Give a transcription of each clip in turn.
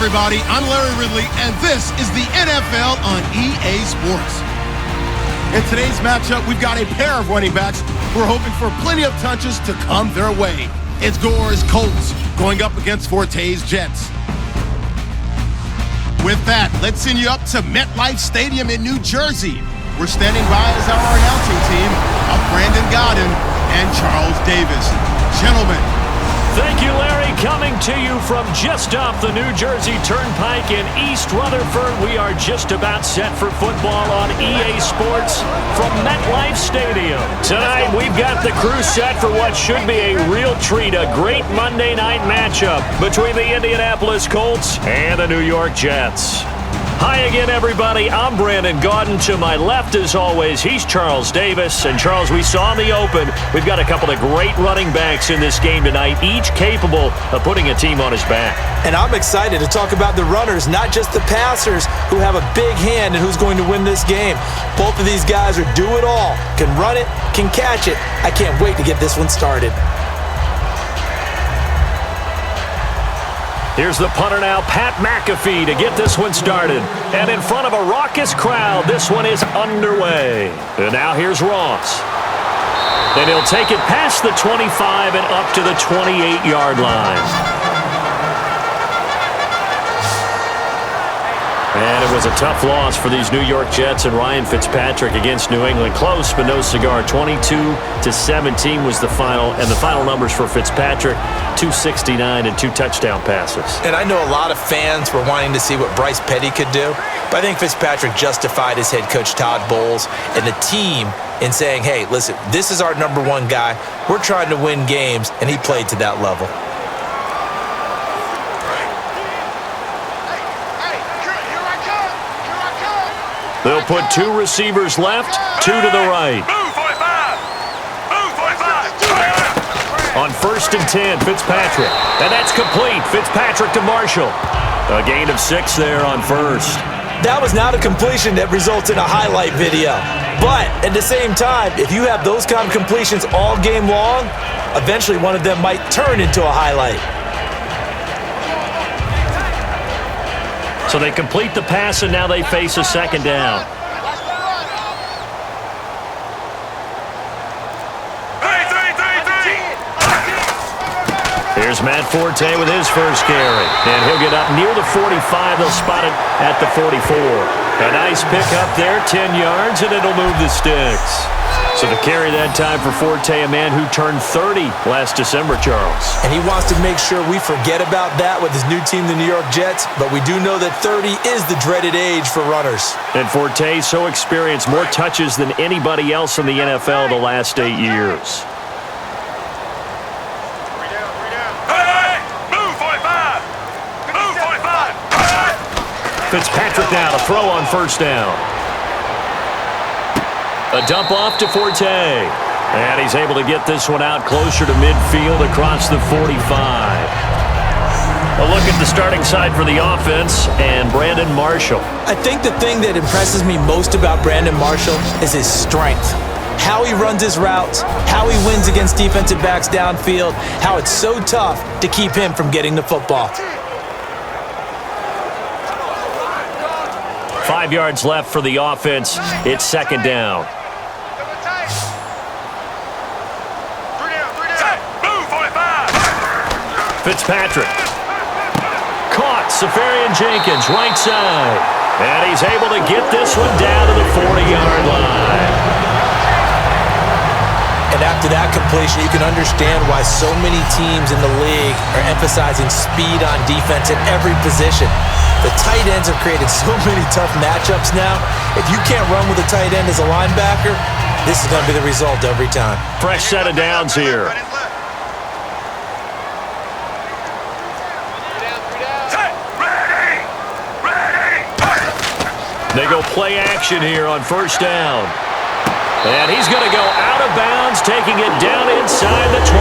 everybody. I'm Larry Ridley, and this is the NFL on EA Sports. In today's matchup, we've got a pair of running backs who are hoping for plenty of touches to come their way. It's Gore's Colts going up against Forte's Jets. With that, let's send you up to MetLife Stadium in New Jersey. We're standing by as our announcing team of Brandon Godden and Charles Davis. Gentlemen. Thank you, Larry. Coming to you from just off the New Jersey Turnpike in East Rutherford. We are just about set for football on EA Sports from MetLife Stadium. Tonight, we've got the crew set for what should be a real treat, a great Monday night matchup between the Indianapolis Colts and the New York Jets. Hi again, everybody. I'm Brandon Gaudin. To my left, as always, he's Charles Davis. And, Charles, we saw in the open, we've got a couple of great running backs in this game tonight, each capable of putting a team on his back. And I'm excited to talk about the runners, not just the passers, who have a big hand in who's going to win this game. Both of these guys are do it all, can run it, can catch it. I can't wait to get this one started. Here's the punter now, Pat McAfee, to get this one started. And in front of a raucous crowd, this one is underway. And now here's Ross. And he'll take it past the 25 and up to the 28-yard line. And it was a tough loss for these New York Jets and Ryan Fitzpatrick against New England. Close, but no cigar. 22-17 was the final. And the final numbers for Fitzpatrick, 269 and 2 touchdown passes. And I know a lot of fans were wanting to see what Bryce Petty could do. But I think Fitzpatrick justified his head coach Todd Bowles and the team in saying, hey, listen, this is our number one guy. We're trying to win games, and he played to that level. They'll put 2 receivers left, 2 to the right. Move, 45! Move, 45! On 1st and 10, Fitzpatrick. And that's complete. Fitzpatrick to Marshall. A gain of 6 there on 1st. That was not a completion that results in a highlight video. But at the same time, if you have those kind of completions all game long, eventually one of them might turn into a highlight. So they complete the pass, and now they face a second down. Here's Matt Forte with his first carry. And he'll get up near the 45. They'll spot it at the 44. A nice pick up there, 10 yards, and it'll move the sticks. So to carry that time for Forte, a man who turned 30 last December, Charles. And he wants to make sure we forget about that with his new team, the New York Jets. But we do know that 30 is the dreaded age for runners. And Forte so experienced, more touches than anybody else in the NFL the last 8 years. Fitzpatrick now to throw on 1st down. A dump off to Forte. And he's able to get this one out closer to midfield across the 45. A look at the starting side for the offense and Brandon Marshall. I think the thing that impresses me most about Brandon Marshall is his strength. How he runs his routes, how he wins against defensive backs downfield, how it's so tough to keep him from getting the football. 5 yards left for the offense. It's second down. Fitzpatrick. Caught. Safarian Jenkins, right side. And he's able to get this one down to the 40-yard line. And after that completion, you can understand why so many teams in the league are emphasizing speed on defense at every position. The tight ends have created so many tough matchups now. If you can't run with a tight end as a linebacker, this is going to be the result every time. Fresh set of downs here. They go play action here on 1st down. And he's going to go out of bounds, taking it down inside the 25.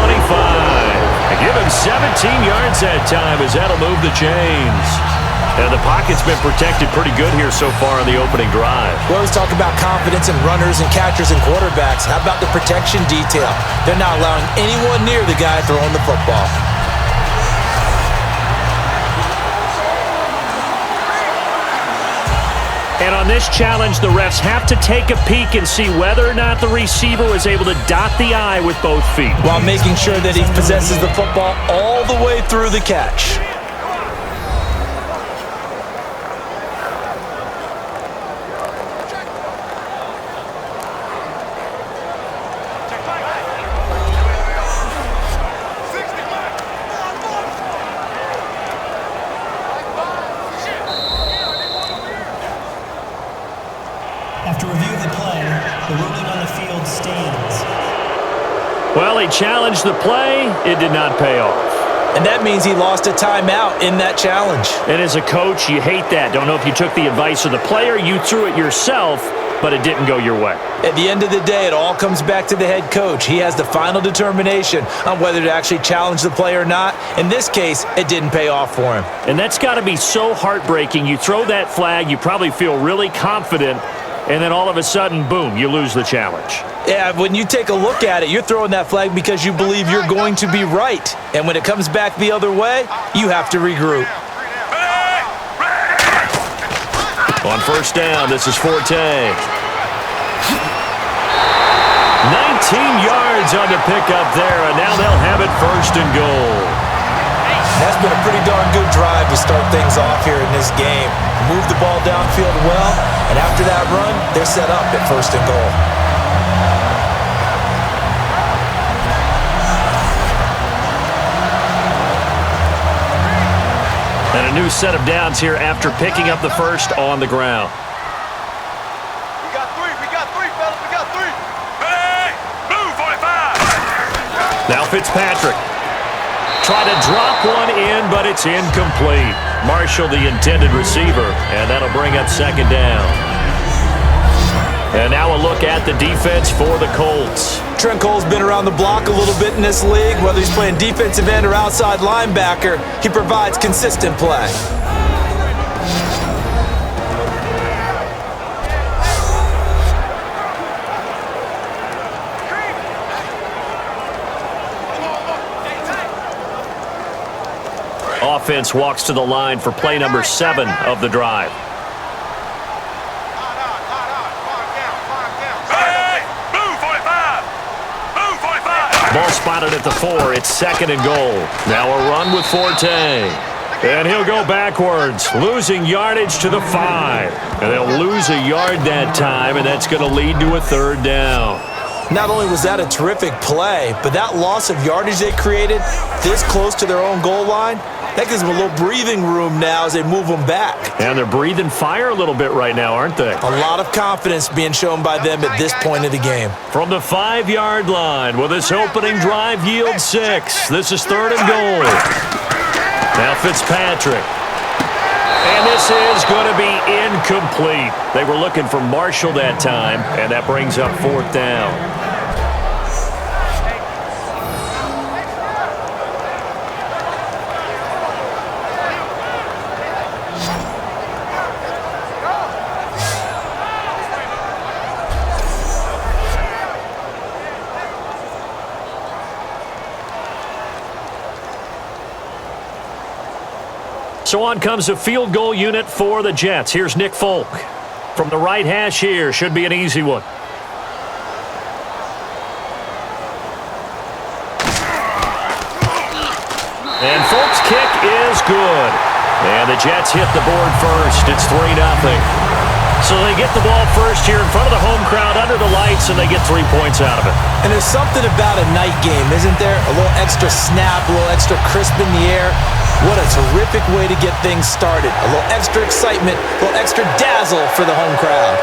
And give him 17 yards that time as that'll move the chains. And the pocket's been protected pretty good here so far on the opening drive. We always talk about confidence in runners and catchers and quarterbacks. How about the protection detail? They're not allowing anyone near the guy throwing the football. on this challenge, the refs have to take a peek and see whether or not the receiver was able to dot the I with both feet, while making sure that he possesses the football all the way through the catch. After review of the play, the ruling on the field stands. Well, he challenged the play. It did not pay off. And that means he lost a timeout in that challenge. And as a coach, you hate that. Don't know if you took the advice of the player, you threw it yourself, but it didn't go your way. At the end of the day, it all comes back to the head coach. He has the final determination on whether to actually challenge the play or not. In this case, it didn't pay off for him. And that's got to be so heartbreaking. You throw that flag, you probably feel really confident, and then all of a sudden, boom, you lose the challenge. Yeah, when you take a look at it, you're throwing that flag because you believe you're going to be right. And when it comes back the other way, you have to regroup. On first down, this is Forte. 19 yards on the pickup there, and now they'll have it first and goal. That's been a pretty darn good drive to start things off here in this game. Move the ball downfield well, and after that run, they're set up at first and goal. And a new set of downs here after picking up the first on the ground. We got three, fellas, we got three. Hey, blue 45. Now Fitzpatrick. Try to drop one in, but it's incomplete. Marshall, the intended receiver, and that'll bring up second down. And now a look at the defense for the Colts. Trent Cole's been around the block a little bit in this league. Whether he's playing defensive end or outside linebacker, he provides consistent play. Offense walks to the line for play number 7 of the drive. Hey, blue 45. Blue 45. Ball spotted at the 4. It's second and goal. Now a run with Forte. And he'll go backwards, losing yardage to the 5. And they'll lose a yard that time, and that's going to lead to a third down. Not only was that a terrific play, but that loss of yardage they created this close to their own goal line, that gives them a little breathing room now as they move them back. And they're breathing fire a little bit right now, aren't they? A lot of confidence being shown by them at this point of the game. From the 5-yard line, will this opening drive yield 6? This is third and goal. Now Fitzpatrick. And this is going to be incomplete. They were looking for Marshall that time, and that brings up fourth down. So on comes a field goal unit for the Jets. Here's Nick Folk. From the right hash here, should be an easy one. And Folk's kick is good. And the Jets hit the board first. It's 3-0. So they get the ball first here in front of the home crowd under the lights, and they get 3 points out of it. And there's something about a night game, isn't there? A little extra snap, a little extra crisp in the air. What a terrific way to get things started. A little extra excitement, a little extra dazzle for the home crowd.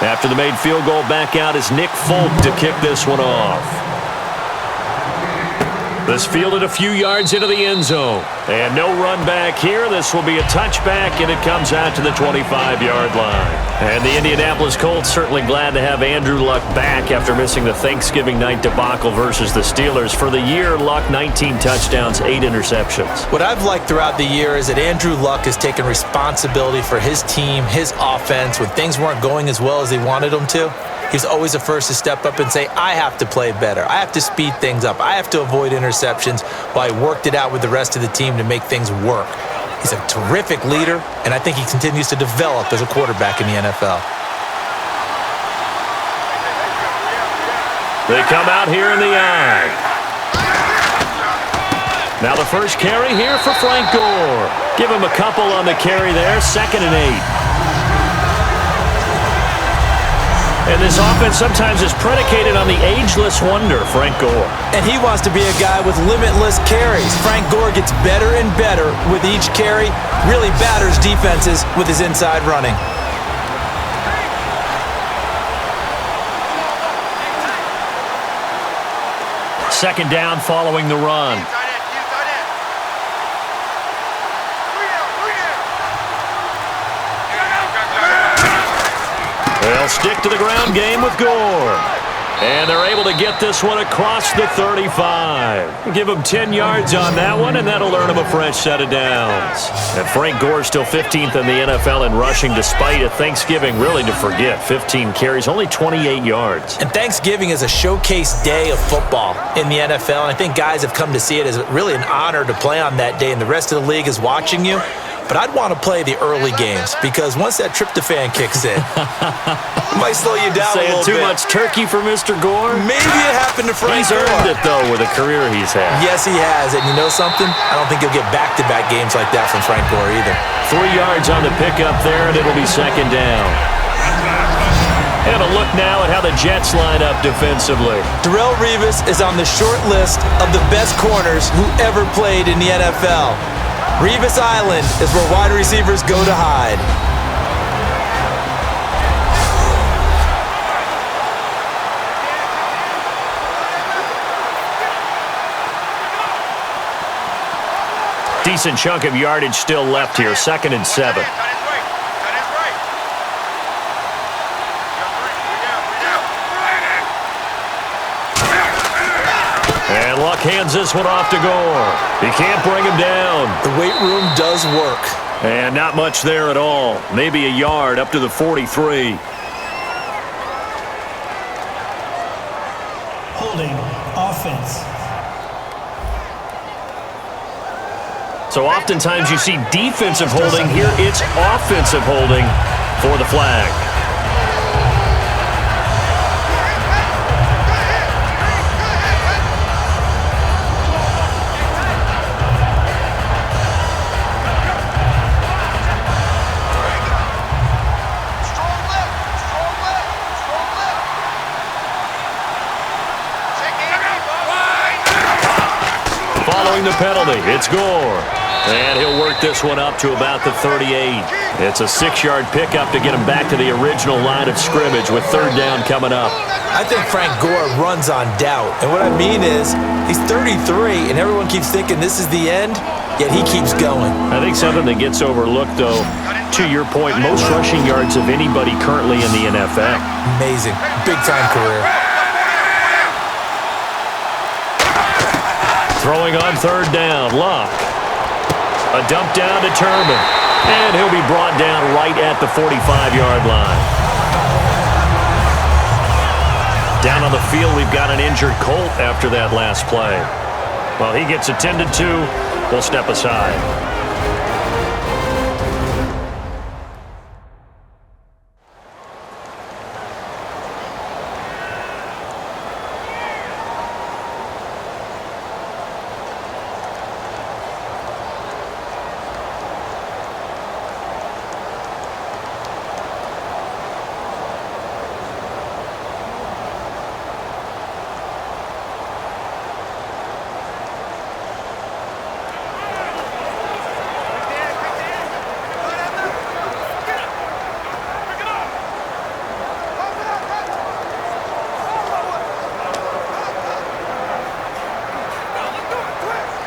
After the made field goal, back out is Nick Folk to kick this one off. This fielded a few yards into the end zone. And no run back here. This will be a touchback, and it comes out to the 25-yard line. And the Indianapolis Colts certainly glad to have Andrew Luck back after missing the Thanksgiving night debacle versus the Steelers. For the year, Luck 19 touchdowns, 8 interceptions. What I've liked throughout the year is that Andrew Luck has taken responsibility for his team, his offense. When things weren't going as well as he wanted them to, he's always the first to step up and say, I have to play better. I have to speed things up. I have to avoid interceptions, while he worked it out with the rest of the team to make things work. He's a terrific leader, and I think he continues to develop as a quarterback in the NFL. They come out here in the eye. Now the first carry here for Frank Gore. Give him a couple on the carry there, 2nd and 8. And this offense sometimes is predicated on the ageless wonder, Frank Gore. And he wants to be a guy with limitless carries. Frank Gore gets better and better with each carry, really batters defenses with his inside running. Second down following the run. They'll stick to the ground game with Gore. And they're able to get this one across the 35. Give him 10 yards on that one, and that'll earn him a fresh set of downs. And Frank Gore still 15th in the NFL in rushing, despite a Thanksgiving really to forget. 15 carries, only 28 yards. And Thanksgiving is a showcase day of football in the NFL, and I think guys have come to see it as really an honor to play on that day, and the rest of the league is watching you. But I'd want to play the early games, because once that tryptophan kicks in, it might slow you down a little bit. Saying too much turkey for Mr. Gore? Maybe it happened to Frank Gore. He's earned it, though, with the career he's had. Yes, he has. And you know something? I don't think you'll get back-to-back games like that from Frank Gore either. 3 yards on the pickup there, and it'll be 2nd down. And a look now at how the Jets line up defensively. Darrelle Revis is on the short list of the best corners who ever played in the NFL. Revis Island is where wide receivers go to hide. Decent chunk of yardage still left here, 2nd and 7. And Luck hands this one off to Gore. He can't bring him down. The weight room does work. And not much there at all. Maybe a yard up to the 43. Holding offense. So oftentimes you see defensive holding. Here it's offensive holding for the flag. Following the penalty, it's Gore. And he'll work this one up to about the 38. It's a 6-yard pickup to get him back to the original line of scrimmage with 3rd down coming up. I think Frank Gore runs on doubt. And what I mean is, he's 33, and everyone keeps thinking this is the end, yet he keeps going. I think something that gets overlooked, though, to your point, most rushing yards of anybody currently in the NFL. Amazing. Big-time career. Throwing on 3rd down, Luck. A dump down to Turman. And he'll be brought down right at the 45-yard line. Down on the field, we've got an injured Colt after that last play. Well, he gets attended to. We'll step aside.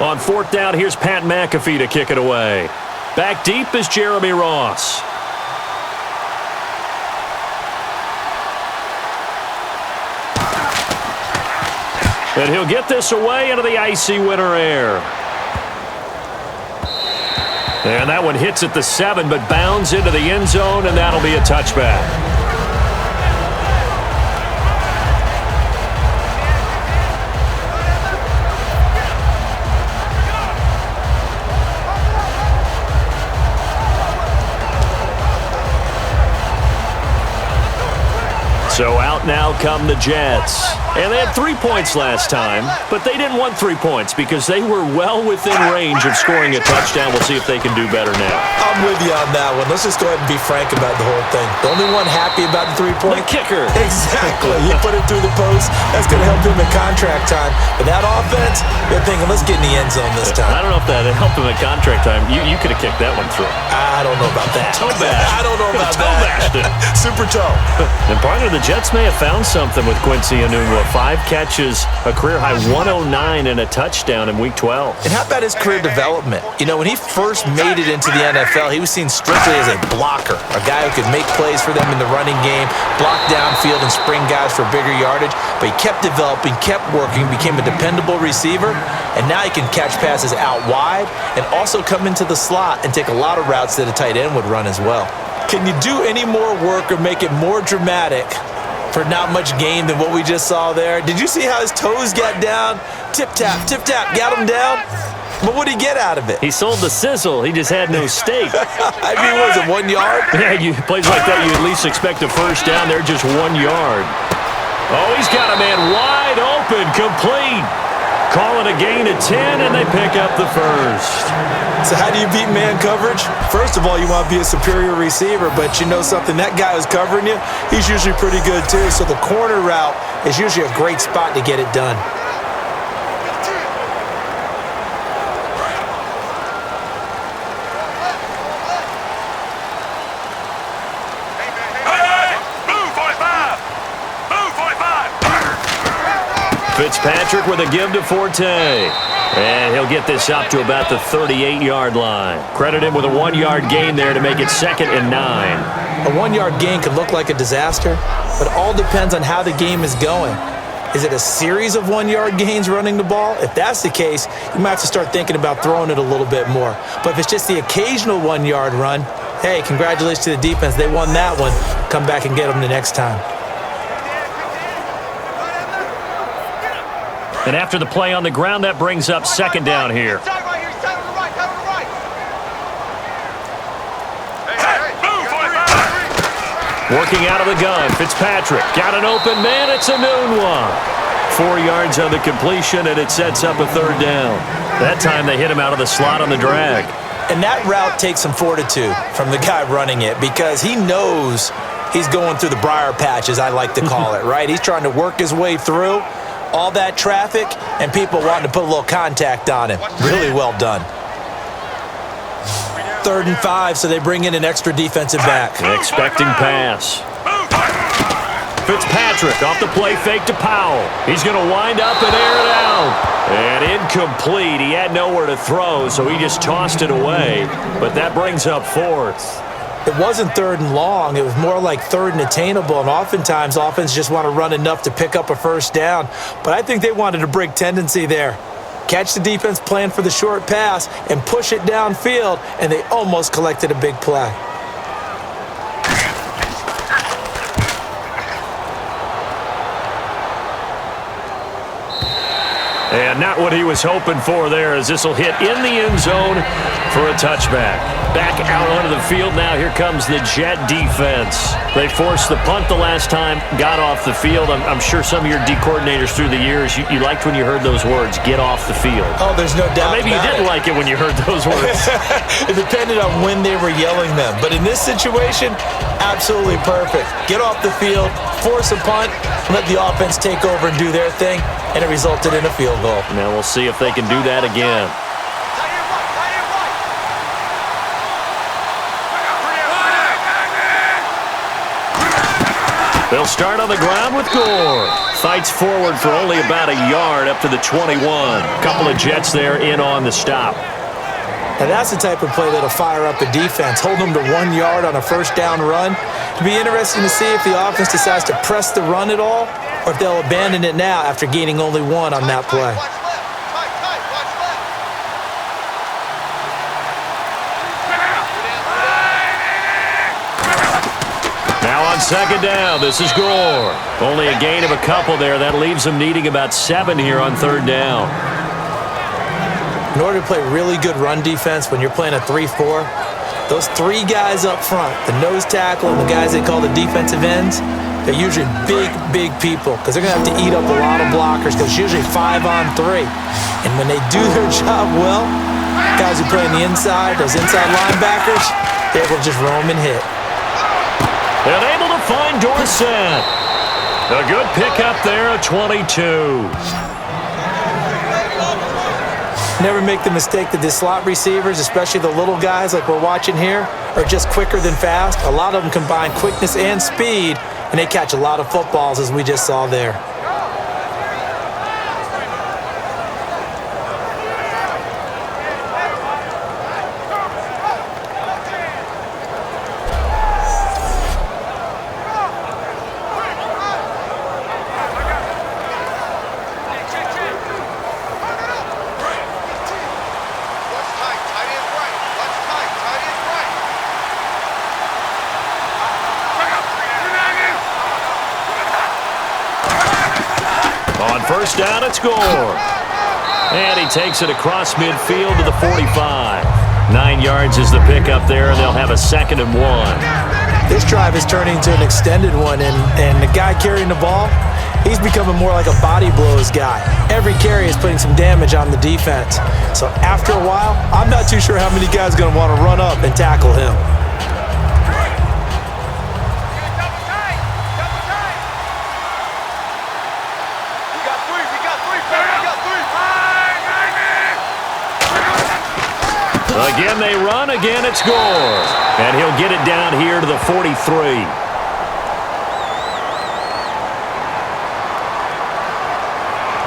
On fourth down, here's Pat McAfee to kick it away. Back deep is Jeremy Ross. And he'll get this away into the icy winter air. And that one hits at the 7, but bounds into the end zone, and that'll be a touchback. So out now come the Jets. And they had 3 points last time, but they didn't want 3 points because they were well within range of scoring a touchdown. We'll see if they can do better now. I'm with you on that one. Let's just go ahead and be frank about the whole thing. The only one happy about the 3-point? The kicker. Exactly. You put it through the post. That's going to help him in contract time. But that offense, they're thinking, let's get in the end zone this time. I don't know if that helped him in contract time. You could have kicked that one through. I don't know about that. Toe bash. I don't know about toe that. Bashed it. Super toe. And partner, the Jets may have found something with Quincy Enunwa. 5 catches, a career-high 109 and a touchdown in Week 12. And how about his career development? You know, when he first made it into the NFL, he was seen strictly as a blocker, a guy who could make plays for them in the running game, block downfield and spring guys for bigger yardage. But he kept developing, kept working, became a dependable receiver, and now he can catch passes out wide and also come into the slot and take a lot of routes that a tight end would run as well. Can you do any more work or make it more dramatic for not much gain than what we just saw there? Did you see how his toes got down? Tip-tap, got him down. But what did he get out of it? He sold the sizzle. He just had no steak. I mean, was it 1 yard? Yeah, plays like that, you at least expect a first down. They're just 1 yard. Oh, he's got a man wide open, complete. Call it a gain of 10, and they pick up the first. So how do you beat man coverage? First of all, you want to be a superior receiver, but you know something, that guy who's covering you, he's usually pretty good too. So the corner route is usually a great spot to get it done. Fitzpatrick with a give to Forte. And he'll get this up to about the 38-yard line. Credit him with a 1-yard gain there to make it 2nd and 9. A 1-yard gain could look like a disaster, but it all depends on how the game is going. Is it a series of 1-yard gains running the ball? If that's the case, you might have to start thinking about throwing it a little bit more. But if it's just the occasional 1-yard run, hey, congratulations to the defense. They won that one. Come back and get them the next time. And after the play on the ground, that brings up 2nd down here. Working out of the gun, Fitzpatrick got an open man. It's Enunwa. 4 yards on the completion, and it sets up a 3rd down. That time they hit him out of the slot on the drag. And that route takes some fortitude from the guy running it because he knows he's going through the briar patch, as I like to call it, right? He's trying to work his way through all that traffic and people wanting to put a little contact on him. Really well done. 3rd and 5, so they bring in an extra defensive back. Expecting pass. Fitzpatrick off the play fake to Powell. He's going to wind up and air it out. And incomplete. He had nowhere to throw, so he just tossed it away. But that brings up 4th. It wasn't 3rd and long. It was more like 3rd and attainable, and oftentimes offense just want to run enough to pick up a first down. But I think they wanted to break tendency there. Catch the defense plan for the short pass and push it downfield, and they almost collected a big play. And not what he was hoping for there, as this will hit in the end zone for a touchback. Back out onto the field now. Here comes the Jet defense. They forced the punt the last time, got off the field. I'm sure some of your D coordinators through the years, you liked when you heard those words, get off the field. Oh, there's no doubt. Or maybe you didn't like it when you heard those words. It depended on when they were yelling them. But in this situation, absolutely perfect. Get off the field, force a punt, let the offense take over and do their thing, and it resulted in a field goal. Now we'll see if they can do that again. They'll start on the ground with Gore. Fights forward for only about a yard up to the 21. Couple of Jets there in on the stop. And that's the type of play that'll fire up the defense. Hold them to 1 yard on a first down run. It'll be interesting to see if the offense decides to press the run at all or if they'll abandon it now after gaining only 1 on that play. Now on second down, this is Gore. Only a gain of a couple there. That leaves them needing about 7 here on third down. In order to play really good run defense when you're playing a 3-4, those 3 guys up front, the nose tackle and the guys they call the defensive ends, they're usually big people because they're going to have to eat up a lot of blockers because it's usually 5 on 3. And when they do their job well, guys who play on the inside, those inside linebackers, they're able to just roam and hit. And able to find Dorsett. A good pickup there, a 22. Never make the mistake that the slot receivers, especially the little guys like we're watching here, are just quicker than fast. A lot of them combine quickness and speed, and they catch a lot of footballs, as we just saw there. First down, it's Gore. And he takes it across midfield to the 45. 9 yards is the pickup there, and they'll have a 2nd and 1. This drive is turning into an extended one, and the guy carrying the ball, he's becoming more like a body blows guy. Every carry is putting some damage on the defense. So after a while, I'm not too sure how many guys are going to want to run up and tackle him. Again they run, again it's Gore. And he'll get it down here to the 43.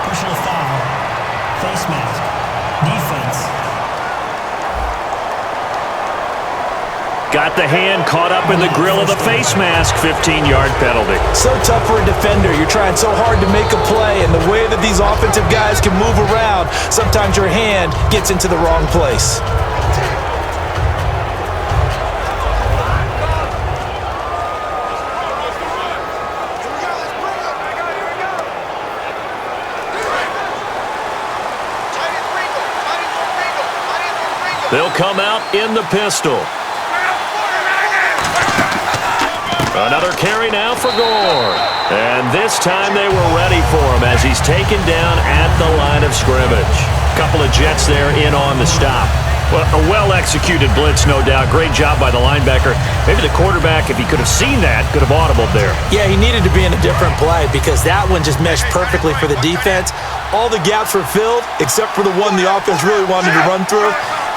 Personal foul. Face mask. Defense. Got the hand caught up in the grill of the face mask. 15-yard penalty. So tough for a defender. You're trying so hard to make a play, and the way that these offensive guys can move around, sometimes your hand gets into the wrong place. They'll come out in the pistol. Another carry now for Gore. And this time they were ready for him as he's taken down at the line of scrimmage. Couple of Jets there in on the stop. Well, a well-executed blitz, no doubt. Great job by the linebacker. Maybe the quarterback, if he could have seen that, could have audibled there. Yeah, he needed to be in a different play because that one just meshed perfectly for the defense. All the gaps were filled except for the one the offense really wanted to run through.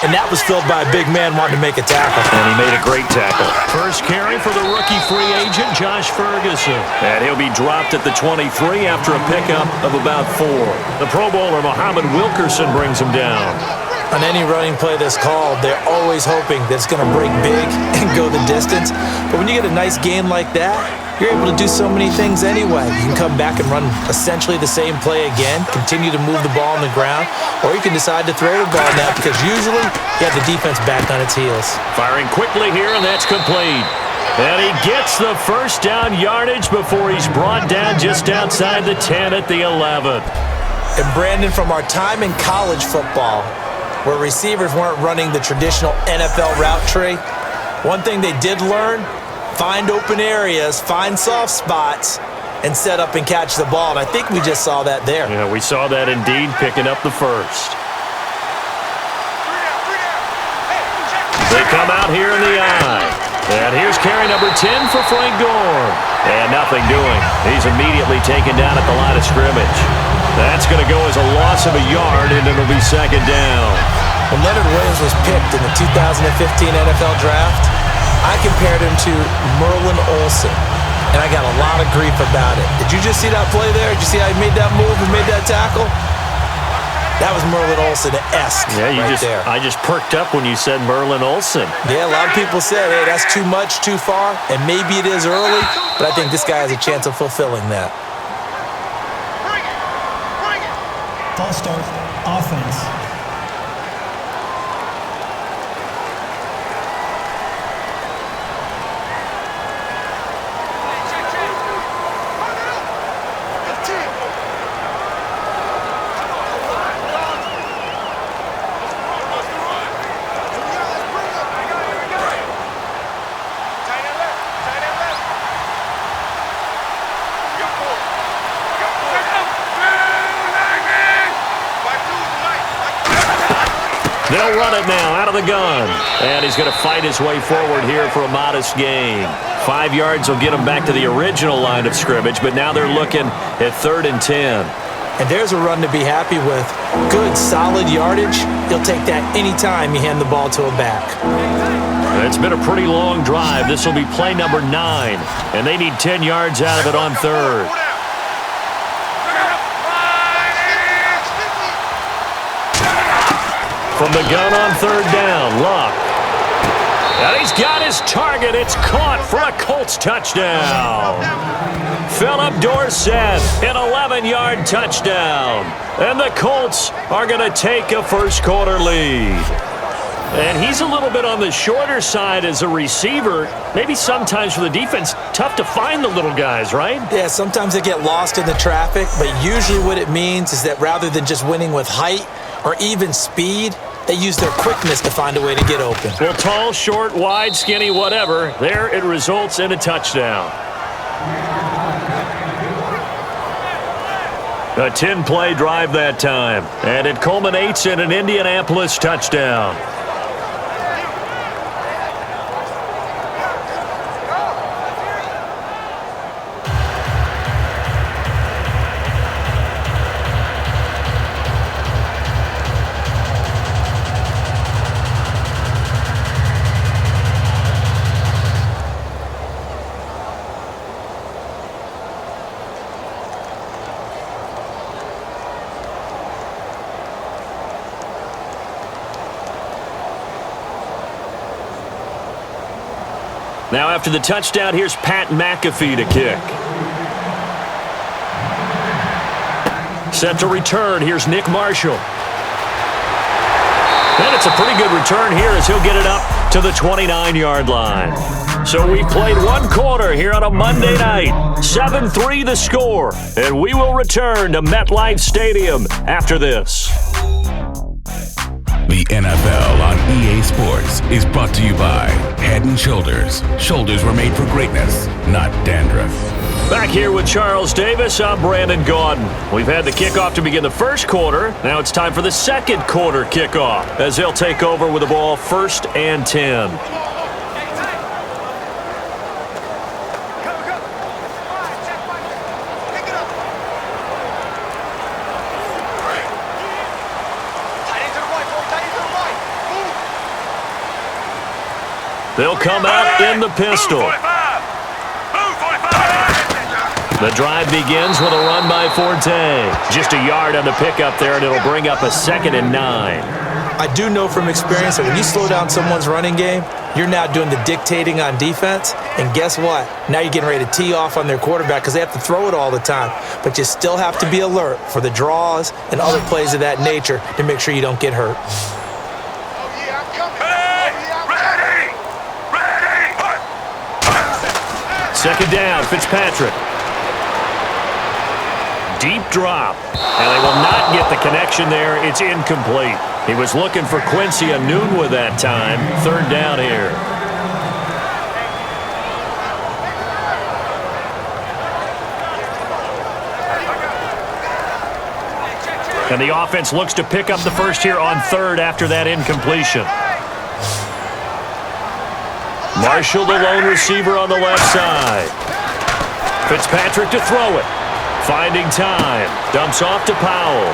And that was filled by a big man wanting to make a tackle. And he made a great tackle. First carry for the rookie free agent, Josh Ferguson. And he'll be dropped at the 23 after a pickup of about 4. The Pro Bowler, Muhammad Wilkerson, brings him down. On any running play that's called, they're always hoping that it's going to break big and go the distance. But when you get a nice game like that, you're able to do so many things anyway. You can come back and run essentially the same play again, continue to move the ball on the ground, or you can decide to throw the ball now because usually you have the defense back on its heels. Firing quickly here, and that's complete. And he gets the first down yardage before he's brought down just outside the 10 at the 11. And Brandon, from our time in college football, where receivers weren't running the traditional NFL route tree, one thing they did learn: find open areas, find soft spots, and set up and catch the ball. And I think we just saw that there. Yeah, we saw that indeed, picking up the first. They come out here in the eye. And here's carry number 10 for Frank Gore. And nothing doing. He's immediately taken down at the line of scrimmage. That's going to go as a loss of a yard, and it'll be second down. When Leonard Williams was picked in the 2015 NFL Draft, I compared him to Merlin Olsen. and I got a lot of grief about it. Did you just see that play there? Did you see how he made that move and made that tackle? That was Merlin Olsen-esque there. I just perked up when you said Merlin Olsen. Yeah, a lot of people said, hey, that's too much, too far, and maybe it is early, but I think this guy has a chance of fulfilling that. False start, offense. They'll run it now out of the gun. And he's going to fight his way forward here for a modest gain. 5 yards will get him back to the original line of scrimmage, but now they're looking at 3rd and 10. And there's a run to be happy with. Good, solid yardage. He'll take that any time you hand the ball to a back. It's been a pretty long drive. This will be play number 9, and they need 10 yards out of it on 3rd. From the gun on 3rd down, Luck. And he's got his target. It's caught for a Colts touchdown. Philip Dorsett, an 11-yard touchdown. And the Colts are going to take a first-quarter lead. And he's a little bit on the shorter side as a receiver. Maybe sometimes for the defense, tough to find the little guys, right? Yeah, sometimes they get lost in the traffic, but usually what it means is that rather than just winning with height or even speed, they use their quickness to find a way to get open. Well, tall, short, wide, skinny, whatever, there it results in a touchdown. A 10-play drive that time, and it culminates in an Indianapolis touchdown. Now after the touchdown, here's Pat McAfee to kick. Set to return, here's Nick Marshall. And it's a pretty good return here as he'll get it up to the 29-yard line. So we played 1 quarter here on a Monday night. 7-3 the score. And we will return to MetLife Stadium after this. The NFL on EA Sports is brought to you by Head & Shoulders. Shoulders were made for greatness, not dandruff. Back here with Charles Davis, I'm Brandon Gaudin. We've had the kickoff to begin the first quarter. Now it's time for the second quarter kickoff as they'll take over with the ball 1st and 10. They'll come out in the pistol. The drive begins with a run by Forte. Just a yard on the pickup there, and it'll bring up a 2nd and 9. I do know from experience that when you slow down someone's running game, you're now doing the dictating on defense. And guess what? Now you're getting ready to tee off on their quarterback because they have to throw it all the time. But you still have to be alert for the draws and other plays of that nature to make sure you don't get hurt. Second down, Fitzpatrick. Deep drop. And they will not get the connection there. It's incomplete. He was looking for Quincy Enunwa that time. 3rd down here. And the offense looks to pick up the first here on 3rd after that incompletion. Marshall, the lone receiver on the left side. Fitzpatrick to throw it. Finding time. Dumps off to Powell.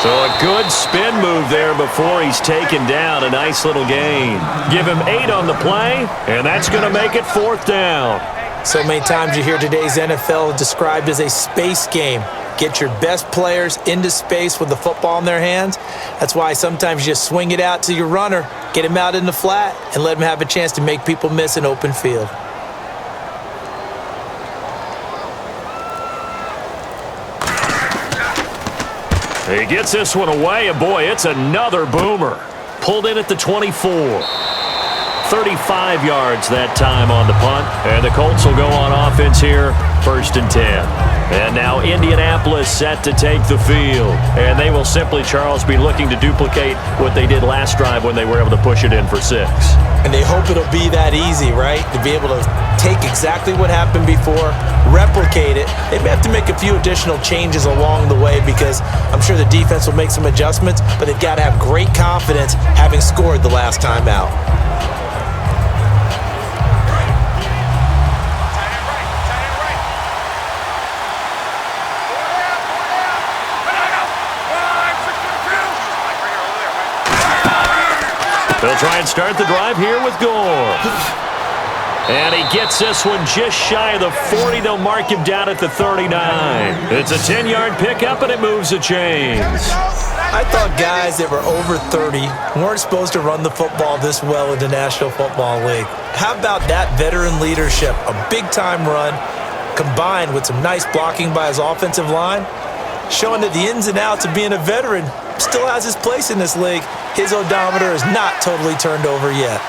So a good spin move there before he's taken down. A nice little gain. Give him 8 on the play, and that's going to make it 4th down. So many times you hear today's NFL described as a space game. Get your best players into space with the football in their hands. That's why sometimes you just swing it out to your runner, get him out in the flat, and let him have a chance to make people miss an open field. He gets this one away, and boy, it's another boomer. Pulled in at the 24. 35 yards that time on the punt, and the Colts will go on offense here, 1st and 10. And now Indianapolis set to take the field, and they will simply, Charles, be looking to duplicate what they did last drive when they were able to push it in for 6. And they hope it'll be that easy, right? To be able to take exactly what happened before, replicate it. They may have to make a few additional changes along the way because I'm sure the defense will make some adjustments, but they've got to have great confidence having scored the last time out. They'll try and start the drive here with Gore. And he gets this one just shy of the 40. They'll mark him down at the 39. It's a 10-yard pickup, and it moves the chains. I thought guys that were over 30 weren't supposed to run the football this well in the National Football League. How about that veteran leadership? A big-time run combined with some nice blocking by his offensive line, showing that the ins and outs of being a veteran still has his place in this league. His odometer is not totally turned over yet.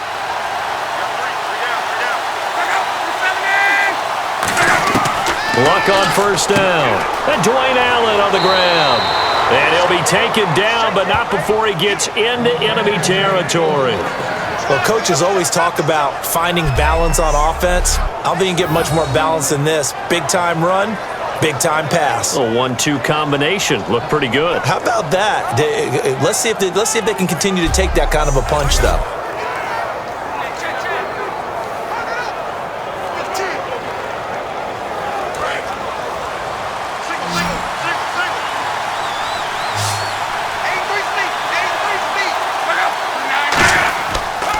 Luck on 1st down. And Dwayne Allen on the ground. And he'll be taken down, but not before he gets into enemy territory. Well, coaches always talk about finding balance on offense. I don't think you can get much more balance than this. Big-time run, big-time pass. A 1-2 combination. Looked pretty good. How about that? Let's see if they can continue to take that kind of a punch, though.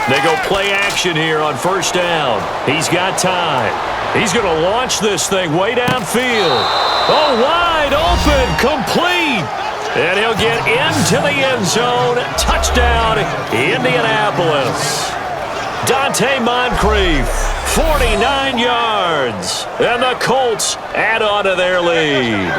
They go play action here on 1st down. He's got time. He's going to launch this thing way downfield. Oh, wide open, complete. And he'll get into the end zone. Touchdown, Indianapolis. Dante Moncrief, 49 yards. And the Colts add on to their lead.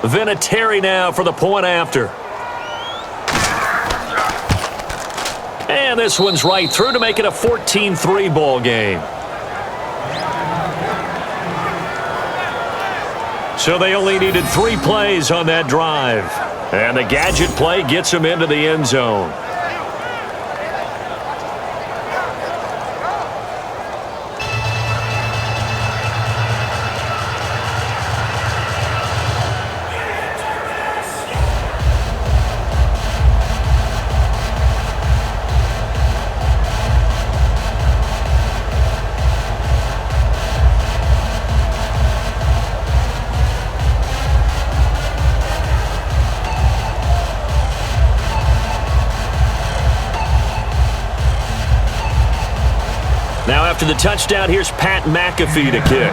Vinatieri now for the point after. And this one's right through to make it a 14-3 ball game. So they only needed 3 plays on that drive. And the gadget play gets them into the end zone. Now after the touchdown, here's Pat McAfee to kick.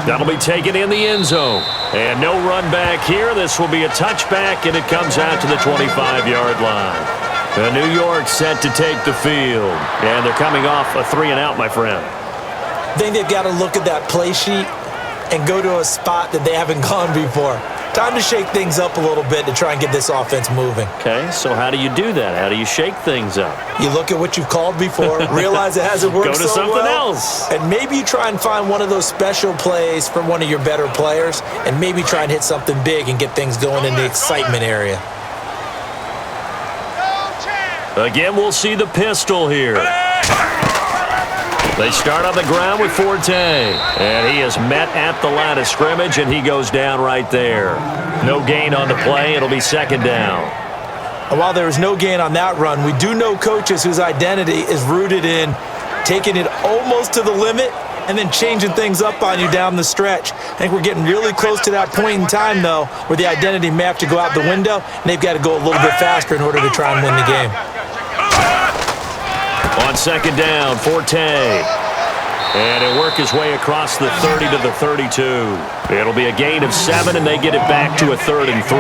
That'll be taken in the end zone. And no run back here. This will be a touchback, and it comes out to the 25-yard line. New York set to take the field. And they're coming off a 3-and-out, my friend. I think they've got to look at that play sheet and go to a spot that they haven't gone before. Time to shake things up a little bit to try and get this offense moving. Okay, so how do you do that? How do you shake things up? You look at what you've called before, realize it hasn't worked so well. Go to something else. And maybe you try and find one of those special plays from one of your better players, and maybe try and hit something big and get things going in the excitement area. Again, we'll see the pistol here. They start on the ground with Forte, and he is met at the line of scrimmage, and he goes down right there. No gain on the play. It'll be 2nd down. And while there was no gain on that run, we do know coaches whose identity is rooted in taking it almost to the limit and then changing things up on you down the stretch. I think we're getting really close to that point in time, though, where the identity may have to go out the window, and they've got to go a little bit faster in order to try and win the game. On second down, Forte. And he'll work his way across the 30 to the 32. It'll be a gain of 7, and they get it back to a 3rd and 3.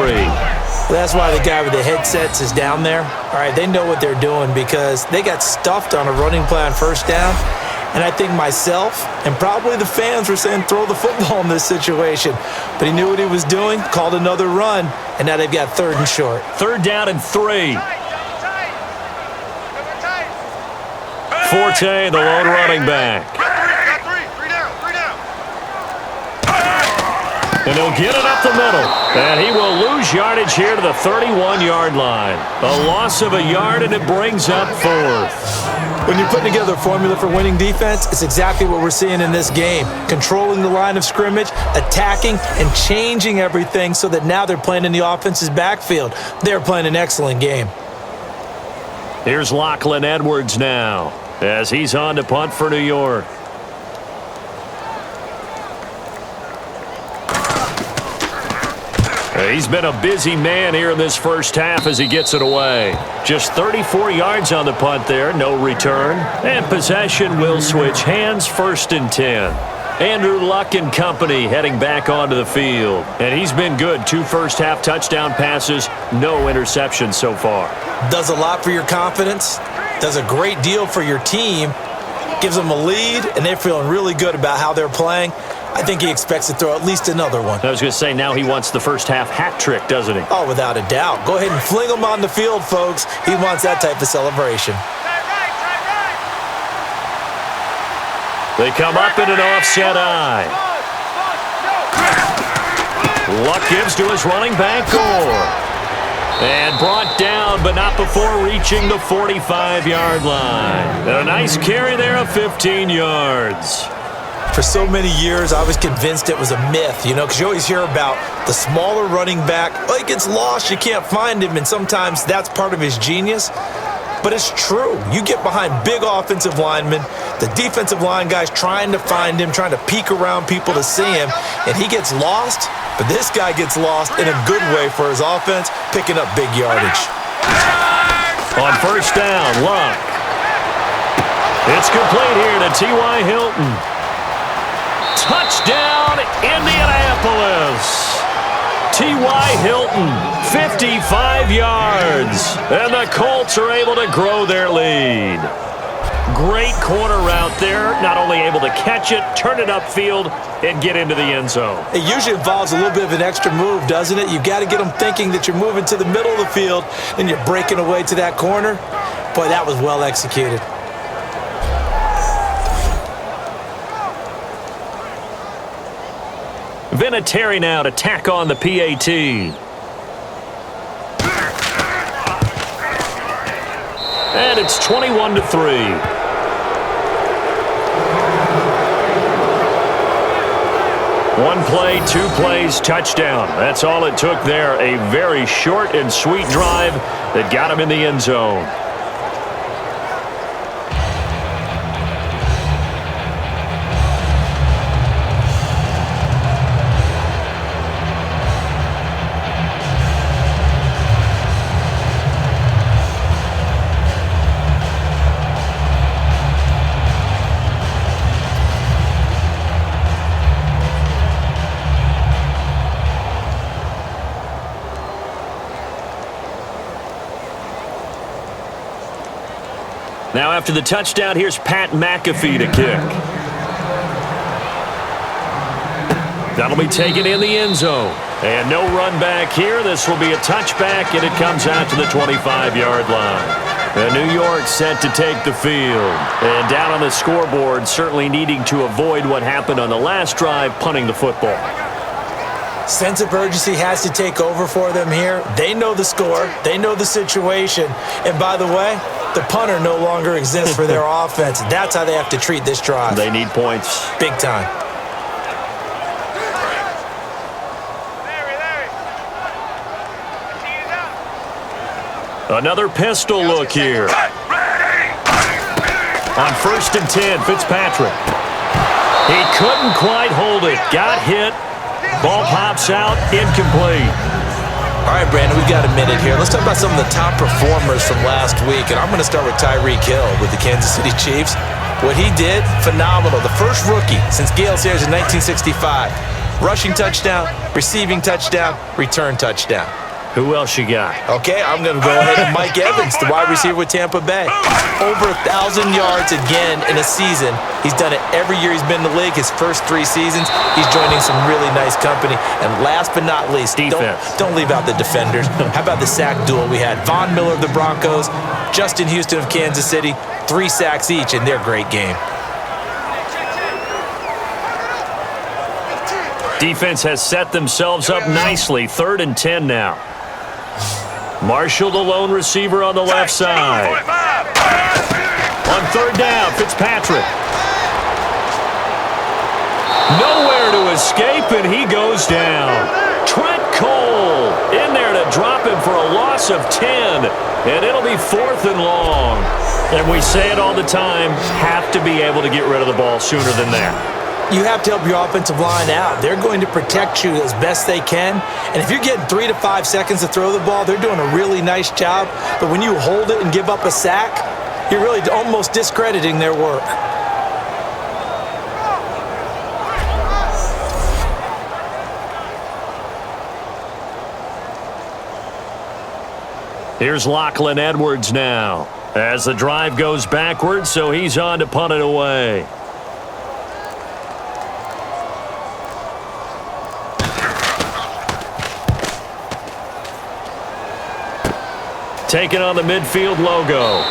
Well, that's why the guy with the headsets is down there. All right, they know what they're doing because they got stuffed on a running play on first down. And I think myself and probably the fans were saying throw the football in this situation. But he knew what he was doing, called another run, and now they've got 3rd and short. 3rd down and 3. Forte, the lone running back. And he'll get it up the middle. And he will lose yardage here to the 31-yard line. A loss of a yard, and it brings up 4th. When you're putting together a formula for winning defense, it's exactly what we're seeing in this game. Controlling the line of scrimmage, attacking, and changing everything so that now they're playing in the offense's backfield. They're playing an excellent game. Here's Lachlan Edwards now as he's on to punt for New York. He's been a busy man here in this first half as he gets it away. Just 34 yards on the punt there, no return. And possession will switch hands, 1st and 10. Andrew Luck and company heading back onto the field. And he's been good. 2 first-half touchdown passes, no interceptions so far. Does a lot for your confidence, does a great deal for your team, gives them a lead, and they're feeling really good about how they're playing. I think he expects to throw at least another one. I was going to say, now he wants the first-half hat trick, doesn't he? Oh, without a doubt. Go ahead and fling him on the field, folks. He wants that type of celebration. They come up in an offset eye. Luck gives to his running back, Gore. And brought down, but not before reaching the 45-yard line. And a nice carry there of 15 yards. For so many years, I was convinced it was a myth, because you always hear about the smaller running back. Oh, he gets lost, you can't find him, and sometimes that's part of his genius. But it's true. You get behind big offensive linemen, the defensive line guys trying to find him, trying to peek around people to see him, and he gets lost. But this guy gets lost in a good way for his offense, picking up big yardage. On first down, Luck. It's complete here to T.Y. Hilton. Touchdown, Indianapolis. T.Y. Hilton, 55 yards. And the Colts are able to grow their lead. Great corner route there. Not only able to catch it, turn it upfield, and get into the end zone. It usually involves a little bit of an extra move, doesn't it? You've got to get them thinking that you're moving to the middle of the field and you're breaking away to that corner. Boy, that was well executed. Vinatieri now to tack on the PAT. And it's 21-3. One play, 2 plays, touchdown. That's all it took there. A very short and sweet drive that got him in the end zone. Now after the touchdown, here's Pat McAfee to kick. That'll be taken in the end zone. And no run back here. This will be a touchback, and it comes out to the 25-yard line. And New York set to take the field. And down on the scoreboard, certainly needing to avoid what happened on the last drive, punting the football. Sense of urgency has to take over for them here. They know the score. They know the situation. And by the way, the punter no longer exists for their offense. That's how they have to treat this drive. They need points. Big time. Another pistol look here. On 1st and 10, Fitzpatrick. He couldn't quite hold it. Got hit. Ball pops out. Incomplete. All right, Brandon, we've got a minute here. Let's talk about some of the top performers from last week. And I'm going to start with Tyreek Hill with the Kansas City Chiefs. What he did, phenomenal. The first rookie since Gale Sayers in 1965. Rushing touchdown, receiving touchdown, return touchdown. Who else you got? Okay, I'm going to go ahead with Mike Evans, the wide receiver with Tampa Bay. Over 1,000 yards again in a season. He's done it every year he's been in the league. His first 3 seasons, he's joining some really nice company. And last but not least, don't leave out the defenders. How about the sack duel we had? Von Miller of the Broncos, Justin Houston of Kansas City, 3 sacks each in their great game. Defense has set themselves up nicely. 3rd and 10 now. Marshall, the lone receiver on the left side. On 3rd down, Fitzpatrick. Nowhere to escape, and he goes down. Trent Cole in there to drop him for a loss of 10, and it'll be 4th and long. And we say it all the time, have to be able to get rid of the ball sooner than that. You have to help your offensive line out. They're going to protect you as best they can. And if you're getting 3 to 5 seconds to throw the ball, they're doing a really nice job. But when you hold it and give up a sack, you're really almost discrediting their work. Here's Lachlan Edwards now. As the drive goes backwards, so he's on to punt it away. Taking on the midfield logo.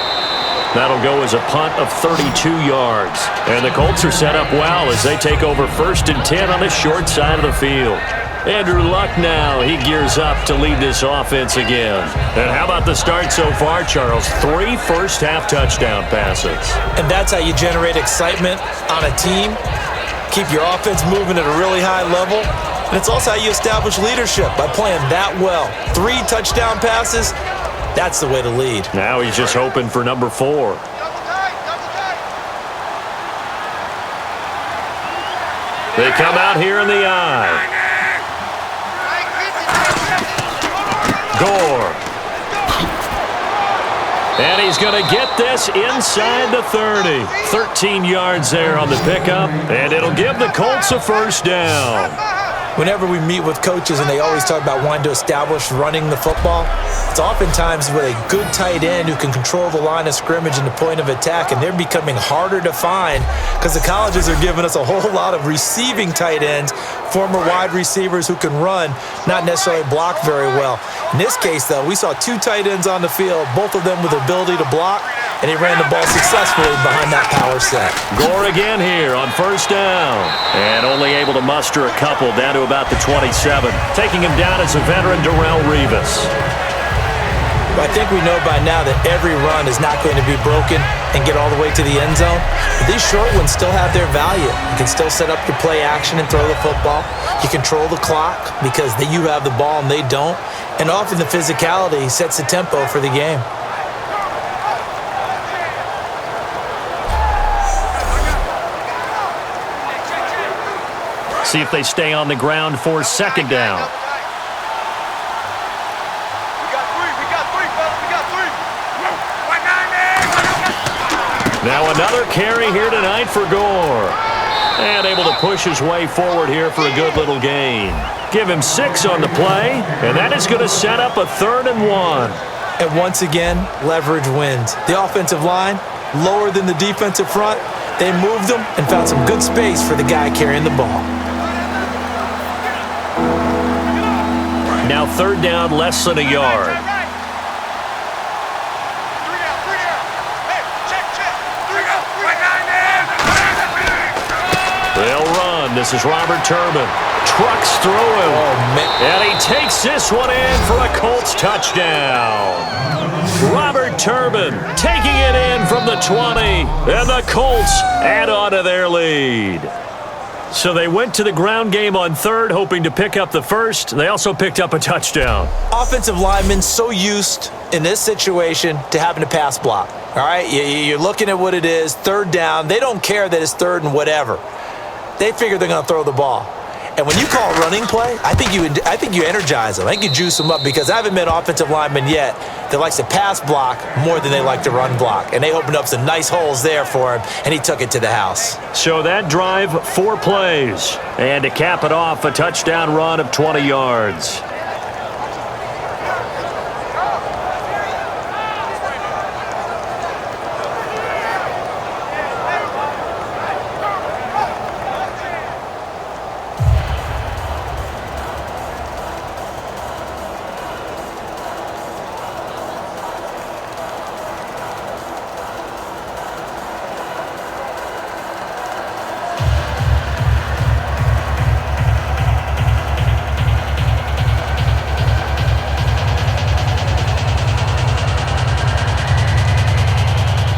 That'll go as a punt of 32 yards. And the Colts are set up well as they take over 1st and 10 on the short side of the field. Andrew Luck now, he gears up to lead this offense again. And how about the start so far, Charles? 3 first-half touchdown passes. And that's how you generate excitement on a team. Keep your offense moving at a really high level. And it's also how you establish leadership by playing that well. 3 touchdown passes. That's the way to lead. Now he's just hoping for number 4. They come out here in the eye. Gore. And he's going to get this inside the 30. 13 yards there on the pickup, and it'll give the Colts a 1st down. Whenever we meet with coaches and they always talk about wanting to establish running the football, it's oftentimes with a good tight end who can control the line of scrimmage and the point of attack, and they're becoming harder to find because the colleges are giving us a whole lot of receiving tight ends, former wide receivers who can run, not necessarily block very well. In this case, though, we saw 2 tight ends on the field, both of them with the ability to block, and he ran the ball successfully behind that power set. Gore again here on 1st down, and only able to muster a couple down to about the 27. Taking him down as a veteran, Darrelle Revis. I think we know by now that every run is not going to be broken and get all the way to the end zone. But these short ones still have their value. You can still set up your play action and throw the football. You control the clock because you have the ball and they don't. And often the physicality sets the tempo for the game. See if they stay on the ground for 2nd down. Now another carry here tonight for Gore. And able to push his way forward here for a good little gain. Give him 6 on the play, and that is going to set up a 3rd and 1. And once again, leverage wins. The offensive line, lower than the defensive front, they moved them and found some good space for the guy carrying the ball. Now 3rd down, less than a yard. They'll run. This is Robert Turbin. Trucks through him. Oh, man. And he takes this one in for a Colts touchdown. Robert Turbin taking it in from the 20. And the Colts add on to their lead. So they went to the ground game on third, hoping to pick up the first. They also picked up a touchdown. Offensive linemen so used in this situation to having to pass block. All right, you're looking at what it is, third down. They don't care that it's third and whatever. They figure they're going to throw the ball. And when you call a running play, I think you energize them. I think you juice them up because I haven't met offensive linemen yet that likes to pass block more than they like to run block. And they opened up some nice holes there for him, and he took it to the house. So that drive, 4 plays. And to cap it off, a touchdown run of 20 yards.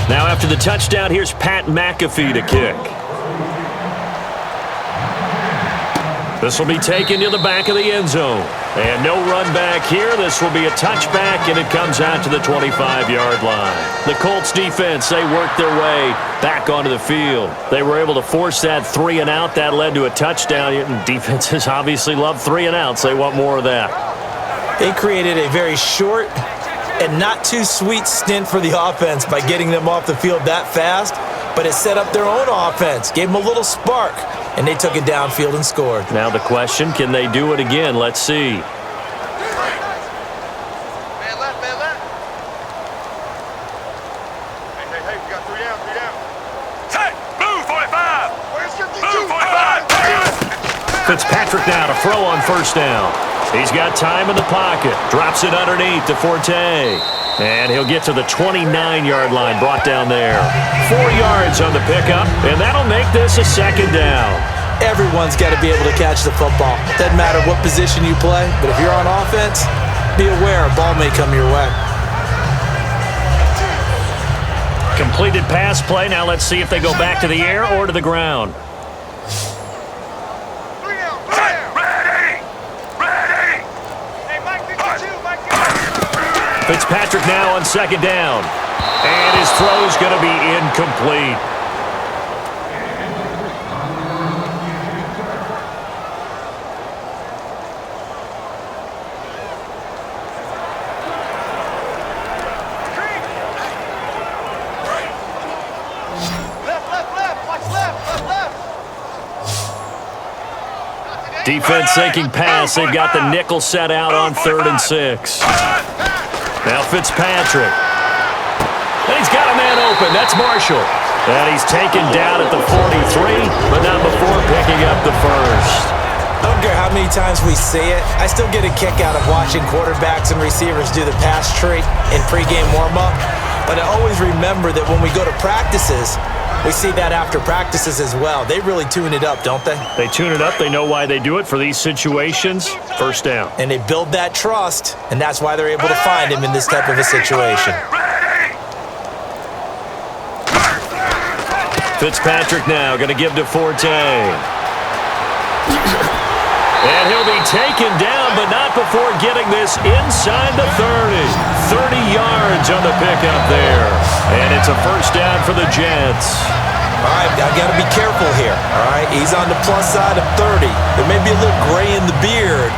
Now after the touchdown, here's Pat McAfee to kick. This will be taken to the back of the end zone. And no run back here. This will be a touchback, and it comes out to the 25-yard line. The Colts defense, they worked their way back onto the field. They were able to force that 3 and out. That led to a touchdown. And defenses obviously love 3 and outs. They want more of that. They created a very short and not too sweet stint for the offense by getting them off the field that fast, but it set up their own offense, gave them a little spark, and they took it downfield and scored. Now the question, can they do it again? Let's see. Man left, man left. Hey, we got 3 down, 3 down. Hey, move 45. Where's your move 45. Fitzpatrick now to throw on first down. He's got time in the pocket. Drops it underneath to Forte. And he'll get to the 29-yard line, brought down there. 4 yards on the pickup, and that'll make this a second down. Everyone's got to be able to catch the football. Doesn't matter what position you play, but if you're on offense, be aware a ball may come your way. Completed pass play. Now let's see if they go back to the air or to the ground. Fitzpatrick now on second down. And his throw's going to be incomplete. Left. Watch left. Defense sinking pass. They've got the nickel set out on 3rd and 6. Now Fitzpatrick. And he's got a man open. That's Marshall. And he's taken down at the 43, but not before picking up the first. I don't care how many times we see it. I still get a kick out of watching quarterbacks and receivers do the pass trick in pregame warm-up. But I always remember that when we go to practices, we see that after practices as well. They really tune it up, don't they? They tune it up. They know why they do it for these situations. First down. And they build that trust, and that's why they're able to find him in this type of a situation. Fitzpatrick now going to give to Forte. And he'll be taken down, but not before getting this inside the 30. 30 yards on the pickup there. And it's a first down for the Jets. All right, I got to be careful here, all right? He's on the plus side of 30. There may be a little gray in the beard,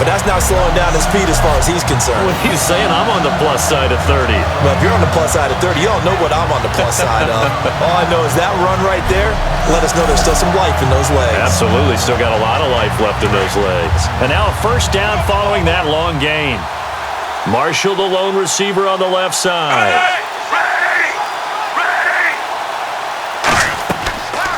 but that's not slowing down his speed as far as he's concerned. What he's saying, I'm on the plus side of 30. Well, if you're on the plus side of 30, you don't know what I'm on the plus side of. All I know is that run right there let us know there's still some life in those legs. Absolutely, still got a lot of life left in those legs. And now a first down following that long gain. Marshall, the lone receiver on the left side.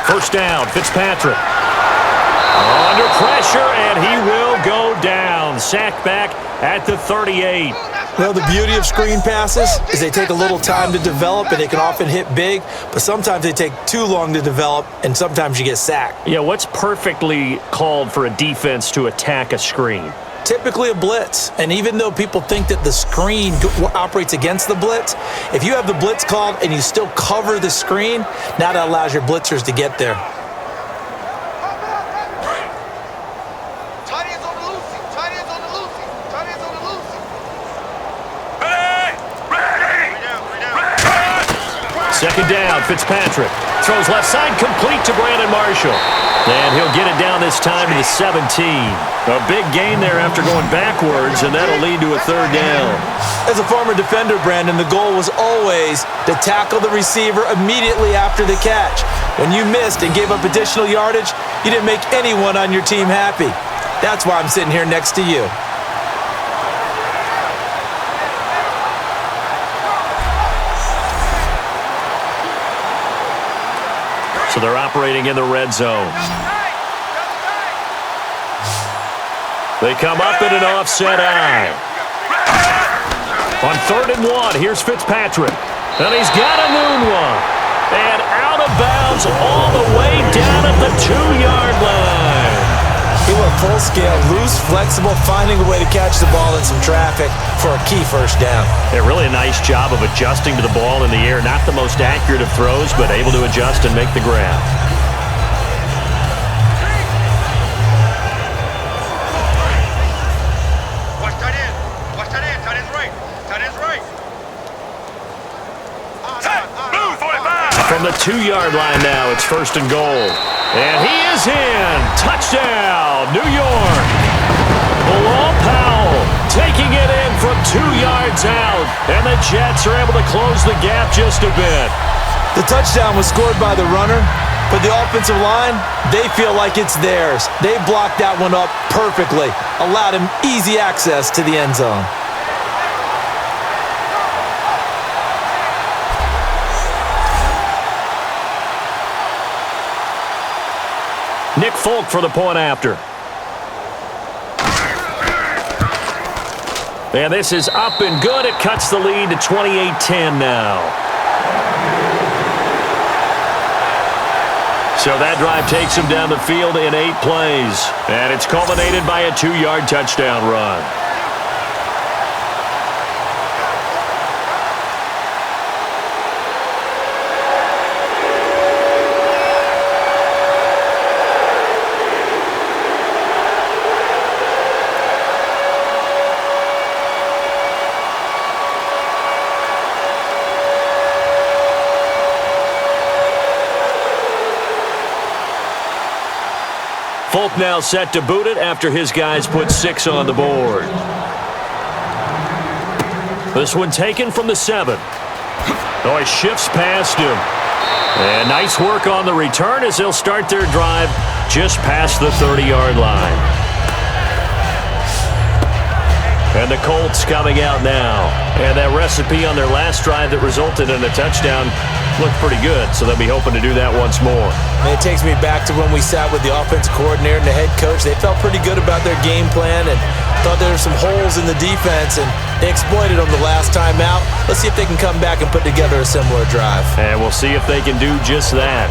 First down, Fitzpatrick. Under pressure, and he will go down. Sacked back at the 38. Well, the beauty of screen passes is they take a little time to develop, and they can often hit big, but sometimes they take too long to develop, and sometimes you get sacked. Yeah, what's perfectly called for a defense to attack a screen? Typically a blitz, and even though people think that the screen operates against the blitz, if you have the blitz called and you still cover the screen, now that allows your blitzers to get there. Second down, Fitzpatrick. Throws left side, complete to Brandon Marshall. And he'll get it down this time to the 17. A big gain there after going backwards, and that'll lead to a third down. As a former defender, Brandon, the goal was always to tackle the receiver immediately after the catch. When you missed and gave up additional yardage, you didn't make anyone on your team happy. That's why I'm sitting here next to you. So they're operating in the red zone. They come up in an offset eye. On 3rd and 1, here's Fitzpatrick. And he's got a noon one. And out of bounds all the way down at the 2-yard line. He went full scale, loose, flexible, finding a way to catch the ball in some traffic for a key first down. Yeah, really a nice job of adjusting to the ball in the air. Not the most accurate of throws, but able to adjust and make the grab. Watch tight end. Watch tight end. Tight end's right. Tight end's right. Move, 45. From the 2-yard line now, it's 1st and goal. And he is in. Touchdown, New York. Bilal Powell taking it in from 2 yards out. And the Jets are able to close the gap just a bit. The touchdown was scored by the runner, but the offensive line, they feel like it's theirs. They blocked that one up perfectly, allowed him easy access to the end zone. Nick Folk for the point after. And this is up and good. It cuts the lead to 28-10 now. So that drive takes him down the field in 8 plays. And it's culminated by a 2-yard touchdown run. Folk now set to boot it after his guys put 6 on the board. This one taken from the 7. Oh, he shifts past him. And nice work on the return as they'll start their drive just past the 30-yard line. And the Colts coming out now. And that recipe on their last drive that resulted in a touchdown looked pretty good, so they'll be hoping to do that once more. And it takes me back to when we sat with the offensive coordinator and the head coach. They felt pretty good about their game plan and thought there were some holes in the defense, and they exploited them the last time out. Let's see if they can come back and put together a similar drive. And we'll see if they can do just that.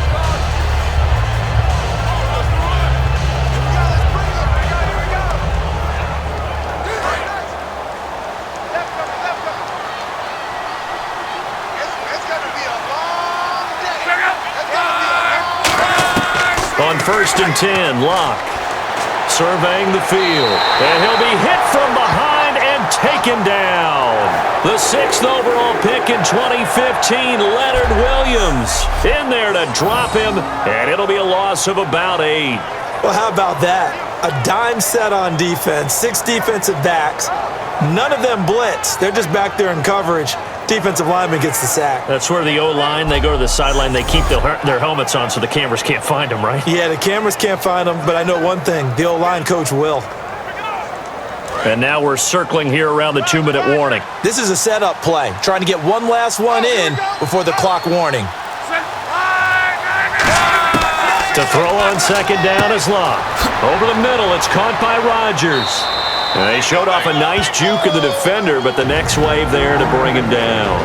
On 1st and 10, Locke surveying the field. And he'll be hit from behind and taken down. The 6th overall pick in 2015, Leonard Williams, in there to drop him, and it'll be a loss of about 8. Well, how about that? A dime set on defense, 6 defensive backs. None of them blitz. They're just back there in coverage. Defensive lineman gets the sack. That's where the O-line, they go to the sideline, they keep their helmets on so the cameras can't find them, right? Yeah, the cameras can't find them, but I know one thing, the O-line coach will. And now we're circling here around the 2-minute warning. This is a setup play, trying to get one last one in before the clock warning. To throw on 2nd down is Locke. Over the middle, it's caught by Rodgers. And they showed off a nice juke of the defender, but the next wave there to bring him down.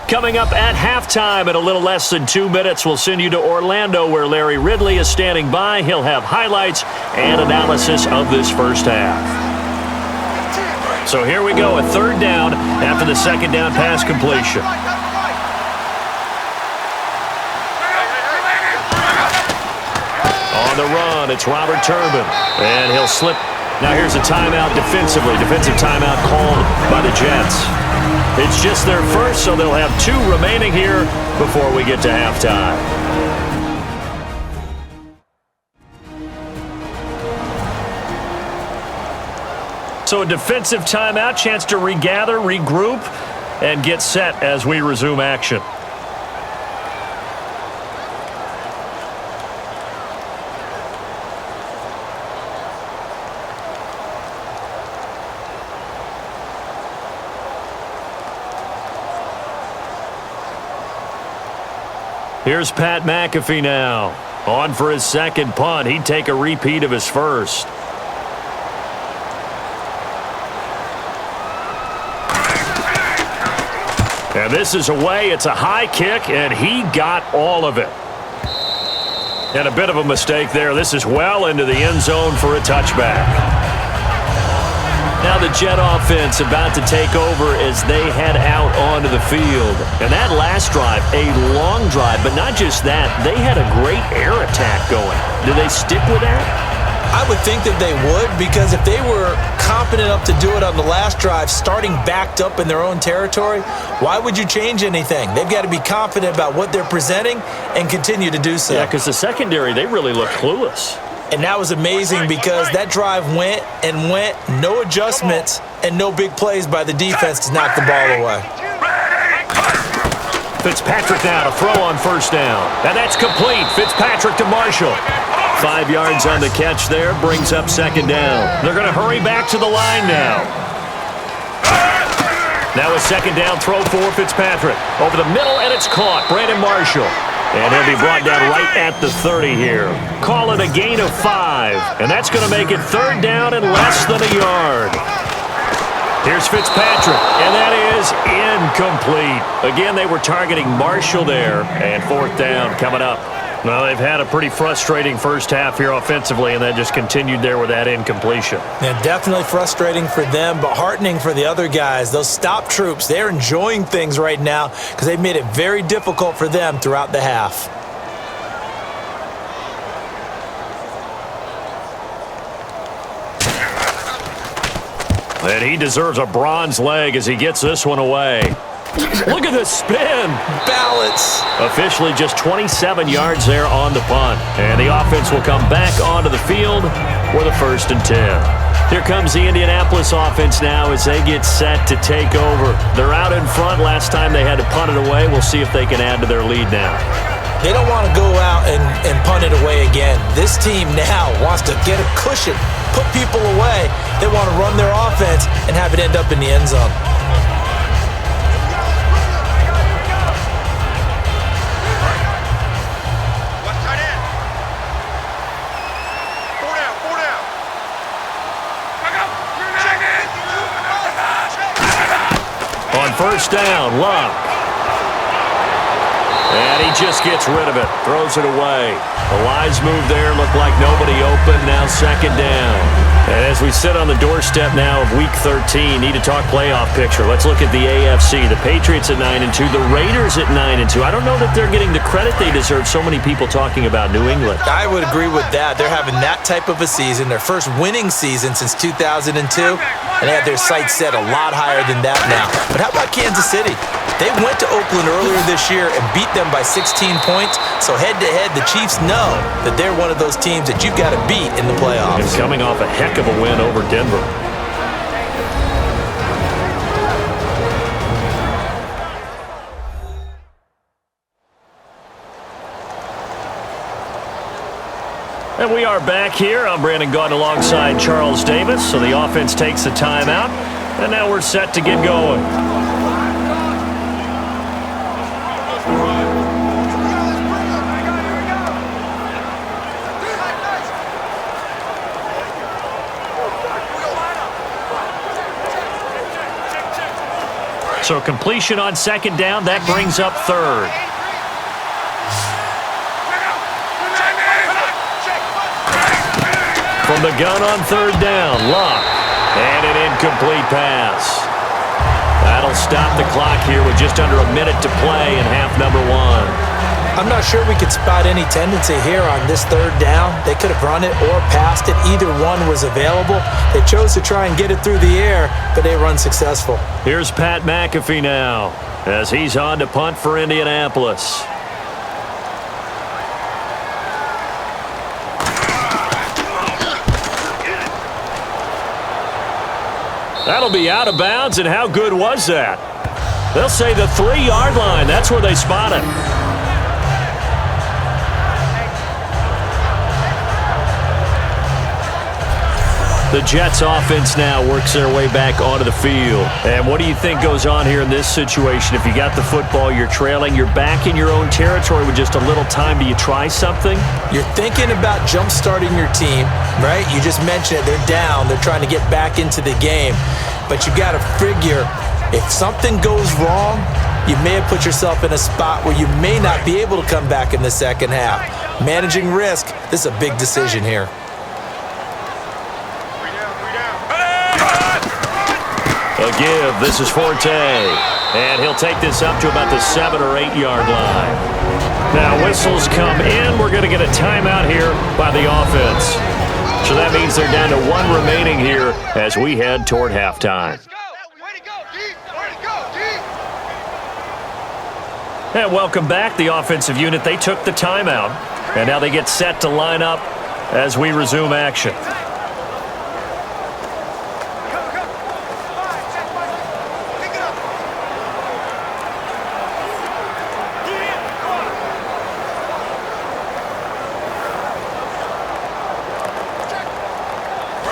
Coming up at halftime in a little less than 2 minutes, we'll send you to Orlando where Larry Ridley is standing by. He'll have highlights and analysis of this first half. So here we go, a 3rd down after the 2nd down pass completion. On the run, it's Robert Turbin. And he'll slip. Now here's a timeout defensively. Defensive timeout called by the Jets. It's just their first, so they'll have 2 remaining here before we get to halftime. So a defensive timeout, chance to regather, regroup, and get set as we resume action. Here's Pat McAfee now. On for his second punt. He'd take a repeat of his first. And this is away. It's a high kick, and he got all of it. And a bit of a mistake there. This is well into the end zone for a touchback. Now the Jet offense about to take over as they head out onto the field. And that last drive, a long drive, but not just that. They had a great air attack going. Do they stick with that? I would think that they would, because if they were competent enough to do it on the last drive, starting backed up in their own territory, why would you change anything? They've got to be confident about what they're presenting and continue to do so. Yeah, because the secondary, they really look clueless. And that was amazing because that drive went and went, no adjustments and no big plays by the defense to knock the ball away. Fitzpatrick now to throw on first down. And that's complete. Fitzpatrick to Marshall. 5 yards on the catch there, brings up second down. They're going to hurry back to the line now. Now a second down throw for Fitzpatrick. Over the middle, and it's caught. Brandon Marshall. And he'll be brought down right at the 30 here. Call it a gain of 5. And that's going to make it third down and less than a yard. Here's Fitzpatrick. And that is incomplete. Again, they were targeting Marshall there. And fourth down coming up. Well, they've had a pretty frustrating first half here offensively, and that just continued there with that incompletion. Yeah, definitely frustrating for them, but heartening for the other guys. Those stop troops, they're enjoying things right now because they've made it very difficult for them throughout the half. And he deserves a bronze leg as he gets this one away. Look at the spin. Balance. Officially just 27 yards there on the punt. And the offense will come back onto the field for the 1st and 10. Here comes the Indianapolis offense now as they get set to take over. They're out in front. Last time they had to punt it away. We'll see if they can add to their lead now. They don't want to go out and punt it away again. This team now wants to get a cushion, put people away. They want to run their offense and have it end up in the end zone. First down, Luck. And he just gets rid of it, throws it away. The wise move there, looked like nobody open, now second down. And as we sit on the doorstep now of Week 13, need to talk playoff picture. Let's look at the AFC. The Patriots at 9-2, the Raiders at 9-2. I don't know that they're getting the credit they deserve. So many people talking about New England. I would agree with that. They're having that type of a season, their first winning season since 2002, and they have their sights set a lot higher than that now. But how about Kansas City? They went to Oakland earlier this year and beat them by 16 points. So head-to-head, the Chiefs know that they're one of those teams that you've got to beat in the playoffs. It's coming off a heck of a win over Denver. And we are back here. I'm Brandon Gaunt alongside Charles Davis. So the offense takes a timeout, and now we're set to get going. So completion on second down, that brings up third. From the gun on third down, Luck. And an incomplete pass. That'll stop the clock here with just under a minute to play in half number 1. I'm not sure we could spot any tendency here on this third down. They could have run it or passed it. Either one was available. They chose to try and get it through the air, but they were unsuccessful. Here's Pat McAfee now as he's on to punt for Indianapolis. That'll be out of bounds, and how good was that? They'll say the 3-yard line. That's where they spot it. The Jets offense now works their way back onto the field. And what do you think goes on here in this situation? If you got the football, you're trailing, you're back in your own territory with just a little time. Do you try something? You're thinking about jump-starting your team, right? You just mentioned it. They're down. They're trying to get back into the game. But you got to figure, if something goes wrong, you may have put yourself in a spot where you may not be able to come back in the second half. Managing risk, this is a big decision here. A give. This is Forte. And he'll take this up to about the 7 or 8 yard line. Now whistles come in. We're going to get a timeout here by the offense. So that means they're down to 1 remaining here as we head toward halftime. And welcome back, the offensive unit. They took the timeout. And now they get set to line up as we resume action.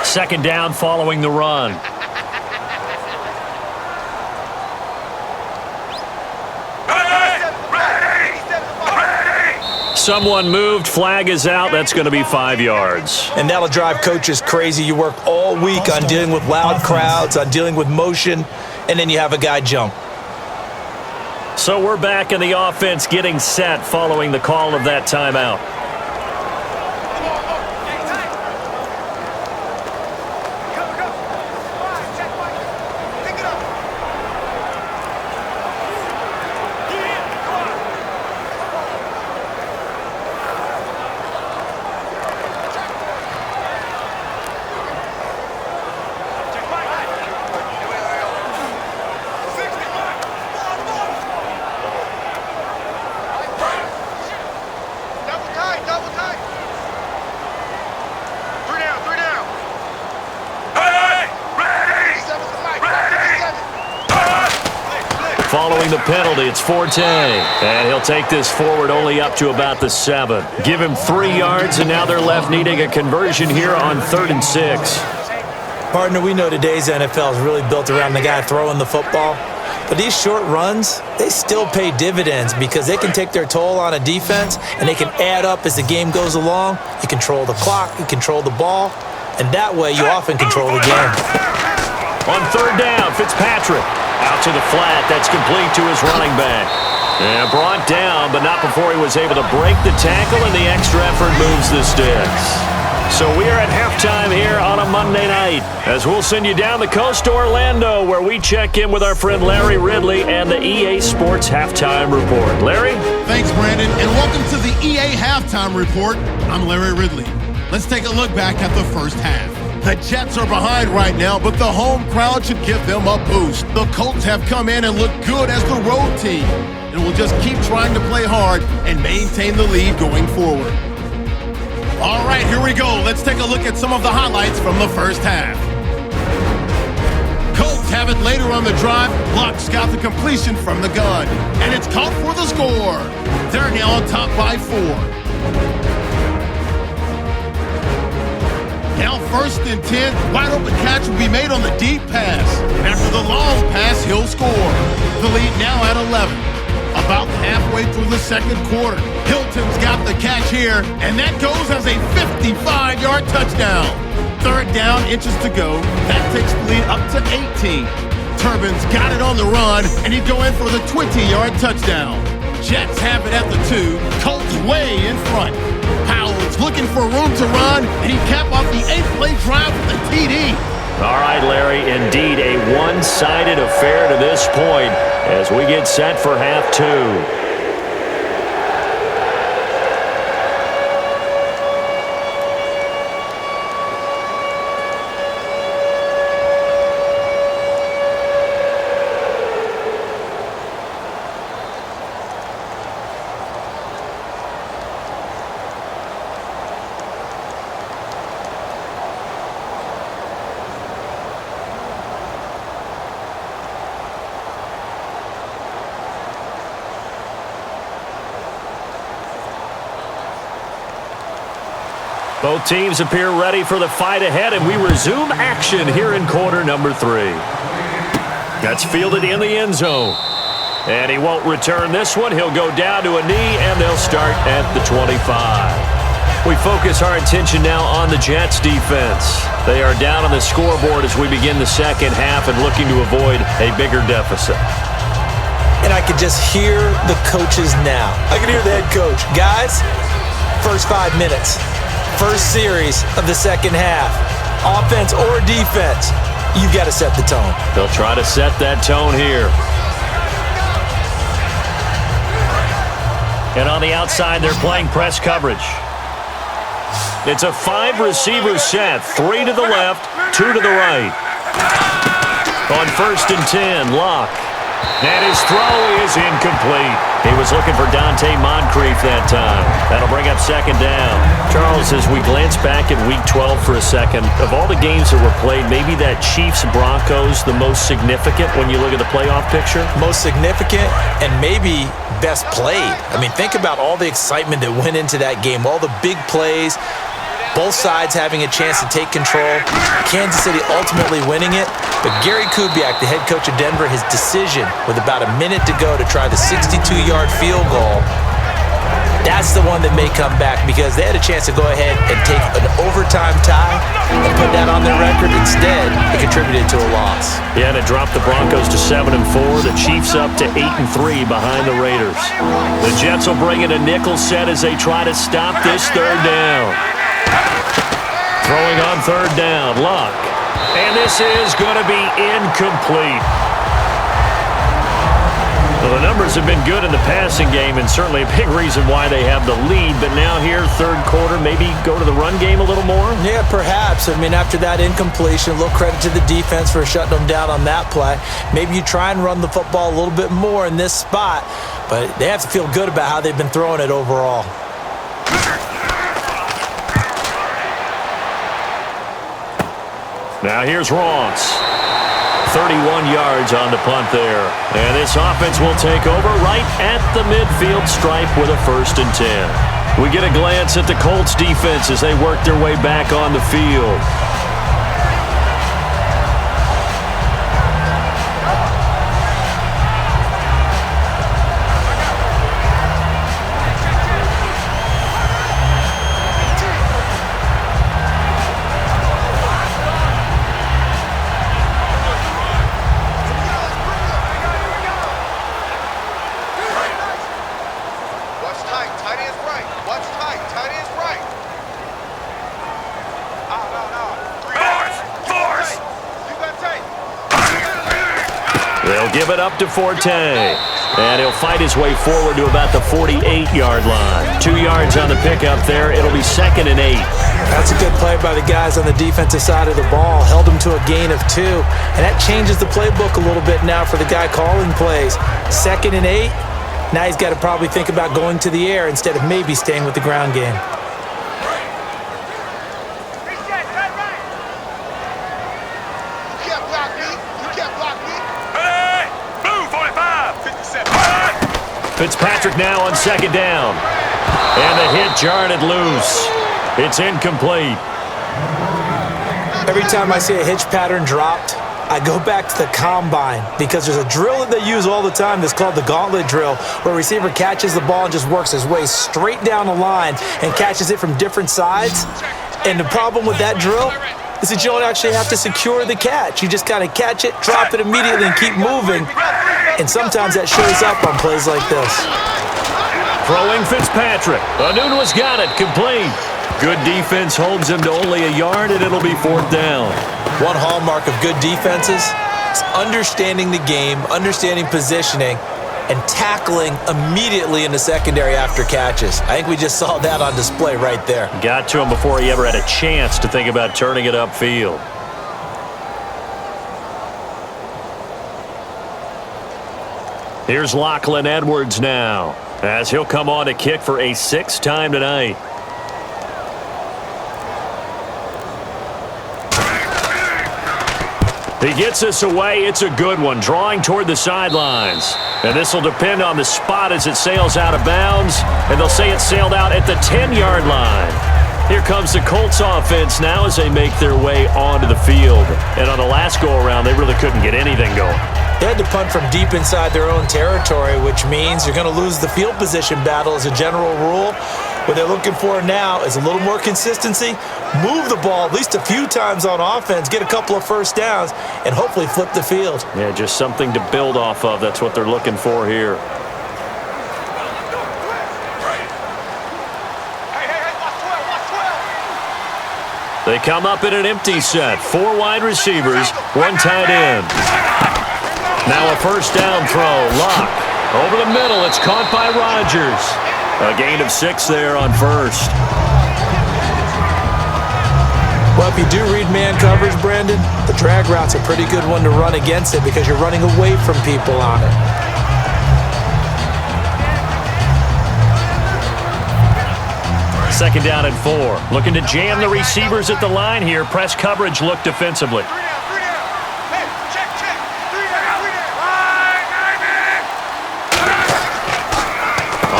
Second down following the run. Someone moved. Flag is out. That's going to be 5 yards. And that'll drive coaches crazy. You work all week on dealing with loud crowds, on dealing with motion, and then you have a guy jump. So we're back in the offense getting set following the call of that timeout. Following the penalty, it's Forte. And he'll take this forward only up to about the 7. Give him 3 yards, and now they're left needing a conversion here on 3rd and 6. Partner, we know today's NFL is really built around the guy throwing the football. But these short runs, they still pay dividends because they can take their toll on a defense, and they can add up as the game goes along. You control the clock, you control the ball, and that way you often control the game. On 3rd down, Fitzpatrick. Out to the flat. That's complete to his running back. And brought down, but not before he was able to break the tackle, and the extra effort moves the sticks. So we are at halftime here on a Monday night, as we'll send you down the coast to Orlando, where we check in with our friend Larry Ridley and the EA Sports Halftime Report. Larry? Thanks, Brandon, and welcome to the EA Halftime Report. I'm Larry Ridley. Let's take a look back at the first half. The Jets are behind right now, but the home crowd should give them a boost. The Colts have come in and look good as the road team, and will just keep trying to play hard and maintain the lead going forward. All right, here we go. Let's take a look at some of the highlights from the first half. Colts have it later on the drive. Luck's got the completion from the gun, and it's caught for the score. They're now on top by 4. Now 1st and 10, wide open catch will be made on the deep pass. After the long pass, he'll score. The lead now at 11. About halfway through the second quarter, Hilton's got the catch here, and that goes as a 55-yard touchdown. 3rd down, inches to go. That takes the lead up to 18. Turbin's got it on the run, and he'd go in for the 20-yard touchdown. Jets have it at the 2. Colts way in front. Powell's looking for room to run, and he capped off the 8-play drive with a TD. All right, Larry, indeed a one-sided affair to this point as we get set for half 2. Both teams appear ready for the fight ahead, and we resume action here in quarter number 3. That's fielded in the end zone. And he won't return this one. He'll go down to a knee, and they'll start at the 25. We focus our attention now on the Jets defense. They are down on the scoreboard as we begin the second half and looking to avoid a bigger deficit. And I can just hear the coaches now. I can hear the head coach. Guys, first 5 minutes. First series of the second half. Offense or defense, you've got to set the tone. They'll try to set that tone here. And on the outside, they're playing press coverage. It's a 5-receiver set. 3 to the left, 2 to the right. On 1st and 10, Locke. And his throw is incomplete. He was looking for Dante Moncrief that time. That'll bring up second down. Charles, as we glance back at Week 12 for a second, of all the games that were played, maybe that Chiefs-Broncos the most significant when you look at the playoff picture? Most significant and maybe best played. I mean, think about all the excitement that went into that game, all the big plays, both sides having a chance to take control. Kansas City ultimately winning it. But Gary Kubiak, the head coach of Denver, his decision with about a minute to go to try the 62-yard field goal, that's the one that may come back because they had a chance to go ahead and take an overtime tie and put that on their record. Instead, it contributed to a loss. Yeah, and it dropped the Broncos to 7-4. The Chiefs up to 8-3 behind the Raiders. The Jets will bring in a nickel set as they try to stop this third down. Throwing on third down, Luck. And this is going to be incomplete. Well, the numbers have been good in the passing game and certainly a big reason why they have the lead. But now here, third quarter, maybe go to the run game a little more? Yeah, perhaps. I mean, after that incompletion, a little credit to the defense for shutting them down on that play. Maybe you try and run the football a little bit more in this spot. But they have to feel good about how they've been throwing it overall. Now here's Ross. 31 yards on the punt there. And this offense will take over right at the midfield stripe with a 1st and 10. We get a glance at the Colts defense as they work their way back on the field. Give it up to Forte. And he'll fight his way forward to about the 48-yard line. 2 yards on the pickup there. It'll be 2nd and 8. That's a good play by the guys on the defensive side of the ball. Held him to a gain of 2. And that changes the playbook a little bit now for the guy calling plays. 2nd and 8. Now he's got to probably think about going to the air instead of maybe staying with the ground game. Fitzpatrick now on 2nd down. And the hit jarred it loose. It's incomplete. Every time I see a hitch pattern dropped, I go back to the combine because there's a drill that they use all the time that's called the gauntlet drill, where a receiver catches the ball and just works his way straight down the line and catches it from different sides. And the problem with that drill is that you don't actually have to secure the catch. You just kind of catch it, drop it immediately, and keep moving. And sometimes that shows up on plays like this. Throwing Fitzpatrick. Anunua's got it. Complete. Good defense holds him to only a yard, and it'll be 4th down. One hallmark of good defenses is understanding the game, understanding positioning, and tackling immediately in the secondary after catches. I think we just saw that on display right there. Got to him before he ever had a chance to think about turning it upfield. Here's Lachlan Edwards now, as he'll come on to kick for a 6th time tonight. He gets us away. It's a good one, drawing toward the sidelines. And this will depend on the spot as it sails out of bounds. And they'll say it sailed out at the 10-yard line. Here comes the Colts offense now as they make their way onto the field. And on the last go-around, they really couldn't get anything going. They had to punt from deep inside their own territory, which means you're going to lose the field position battle as a general rule. What they're looking for now is a little more consistency, move the ball at least a few times on offense, get a couple of first downs, and hopefully flip the field. Yeah, just something to build off of. That's what they're looking for here. They come up in an empty set. 4 wide receivers, 1 tight end. Now a first down throw. Lock. Over the middle. It's caught by Rodgers. A gain of 6 there on first. Well, if you do read man coverage, Brandon, the drag route's a pretty good one to run against it because you're running away from people on it. Second down and 4. Looking to jam the receivers at the line here. Press coverage look defensively.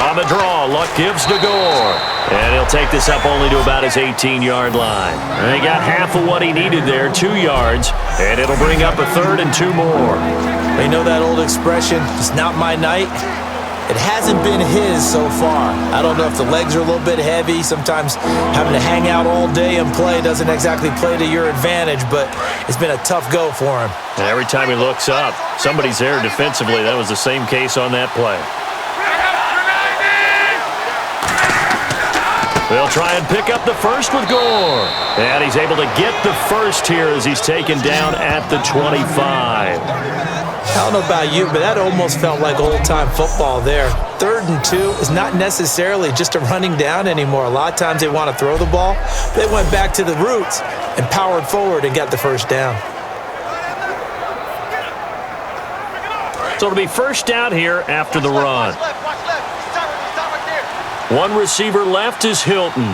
On the draw, Luck gives to Gore. And he'll take this up only to about his 18-yard line. And he got half of what he needed there, 2 yards. And it'll bring up a 3rd and 2 more. You know that old expression, it's not my night? It hasn't been his so far. I don't know if the legs are a little bit heavy. Sometimes having to hang out all day and play doesn't exactly play to your advantage, but it's been a tough go for him. And every time he looks up, somebody's there defensively. That was the same case on that play. They'll try and pick up the first with Gore. And he's able to get the first here as he's taken down at the 25. I don't know about you, but that almost felt like old-time football there. 3rd and 2 is not necessarily just a running down anymore. A lot of times they want to throw the ball. They went back to the roots and powered forward and got the first down. So it'll be first down here after the run. 1 receiver left is Hilton.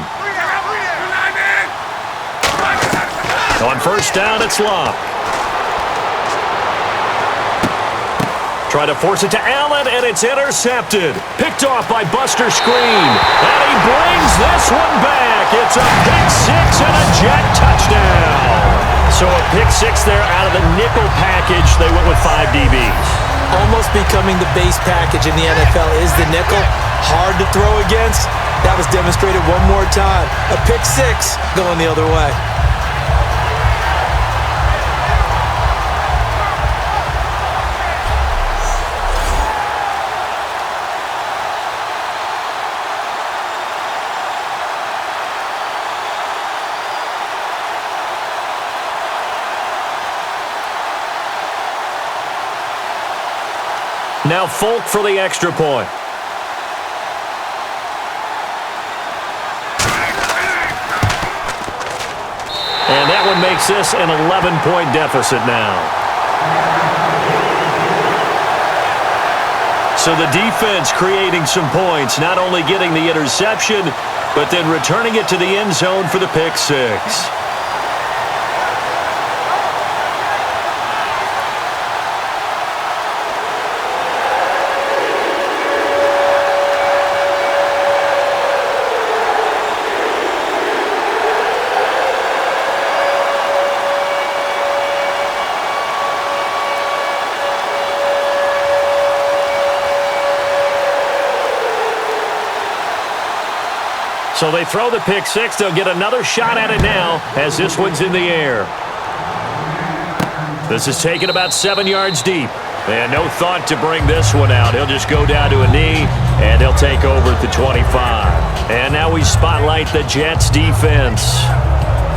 On first down, it's Locke. Try to force it to Allen, and it's intercepted. Picked off by Buster Screen. And he brings this one back. It's a pick-6 and a Jet touchdown. So a pick-6 there out of the nickel package. They went with 5 DBs. Almost becoming the base package in the NFL is the nickel. Hard to throw against. That was demonstrated one more time. A pick-6 going the other way. Now Folk for the extra point. And that one makes this an 11-point deficit now. So the defense creating some points, not only getting the interception, but then returning it to the end zone for the pick-6. So they throw the pick-6. They'll get another shot at it now as this one's in the air. This is taken about 7 yards deep. And no thought to bring this one out. He'll just go down to a knee, and they'll take over at the 25. And now we spotlight the Jets defense.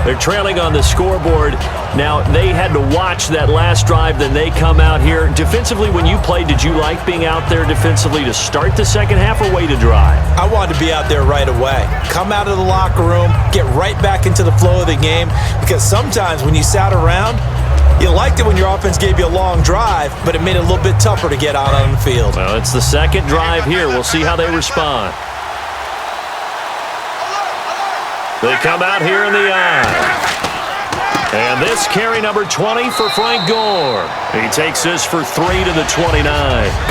They're trailing on the scoreboard. Now, they had to watch that last drive, then they come out here. Defensively, when you played, did you like being out there defensively to start the second half or wait to drive? I wanted to be out there right away. Come out of the locker room, get right back into the flow of the game, because sometimes when you sat around, you liked it when your offense gave you a long drive, but it made it a little bit tougher to get out on the field. Well, it's the second drive here. We'll see how they respond. They come out here in the eye. And this carry number 20 for Frank Gore. He takes this for 3 to the 29.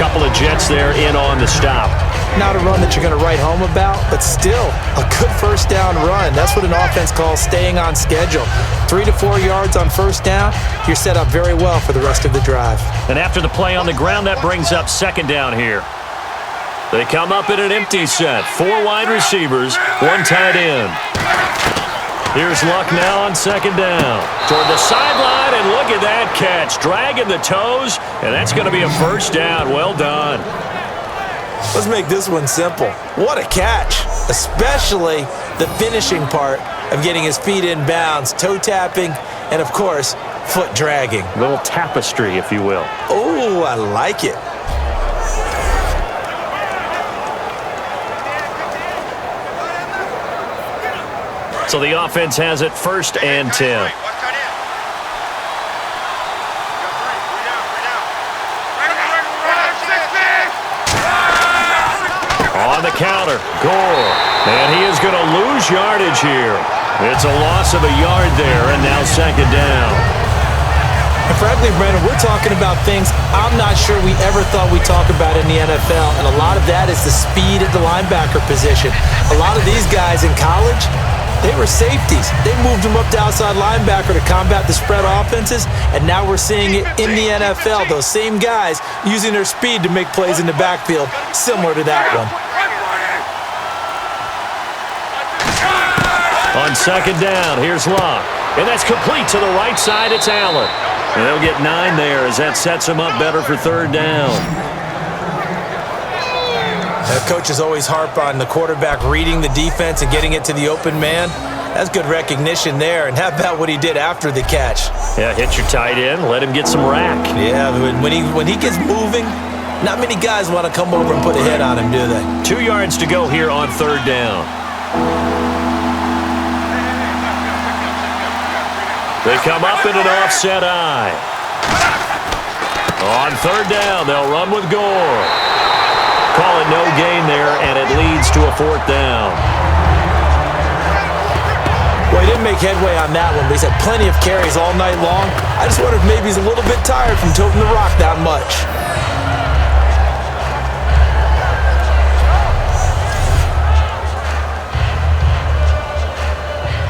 Couple of Jets there in on the stop. Not a run that you're going to write home about, but still a good first down run. That's what an offense calls staying on schedule. 3 to 4 yards on first down, you're set up very well for the rest of the drive. And after the play on the ground, that brings up second down here. They come up in an empty set. 4 wide receivers, 1 tight end. Here's Luck now on second down. Toward the sideline, and look at that catch. Dragging the toes, and that's going to be a first down. Well done. Let's make this one simple. What a catch, especially the finishing part of getting his feet in bounds, toe tapping, and of course, foot dragging. A little tapestry, if you will. Oh, I like it. So the offense has it first and 10. On the counter, Gore. And he is going to lose yardage here. It's a loss of a yard there, and now second down. And frankly, Brandon, we're talking about things I'm not sure we ever thought we'd talk about in the NFL, and a lot of that is the speed at the linebacker position. A lot of these guys in college, they were safeties. They moved them up to outside linebacker to combat the spread offenses, and now we're seeing it in the NFL. Those same guys using their speed to make plays in the backfield, similar to that one. On second down, here's Luck. And that's complete to the right side. It's Allen. And they'll get 9 there as that sets them up better for third down. Coaches always harp on the quarterback reading the defense and getting it to the open man. That's good recognition there. And how about what he did after the catch? Yeah, hit your tight end, let him get some rack. Yeah, when he gets moving, not many guys want to come over and put a hit on him, do they? 2 yards to go here on third down. They come up in an offset eye. On third down, they'll run with Gore. Call it no gain there, and it leads to a fourth down. Well, he didn't make headway on that one, but he's had plenty of carries all night long. I just wonder if maybe he's a little bit tired from toting the rock that much.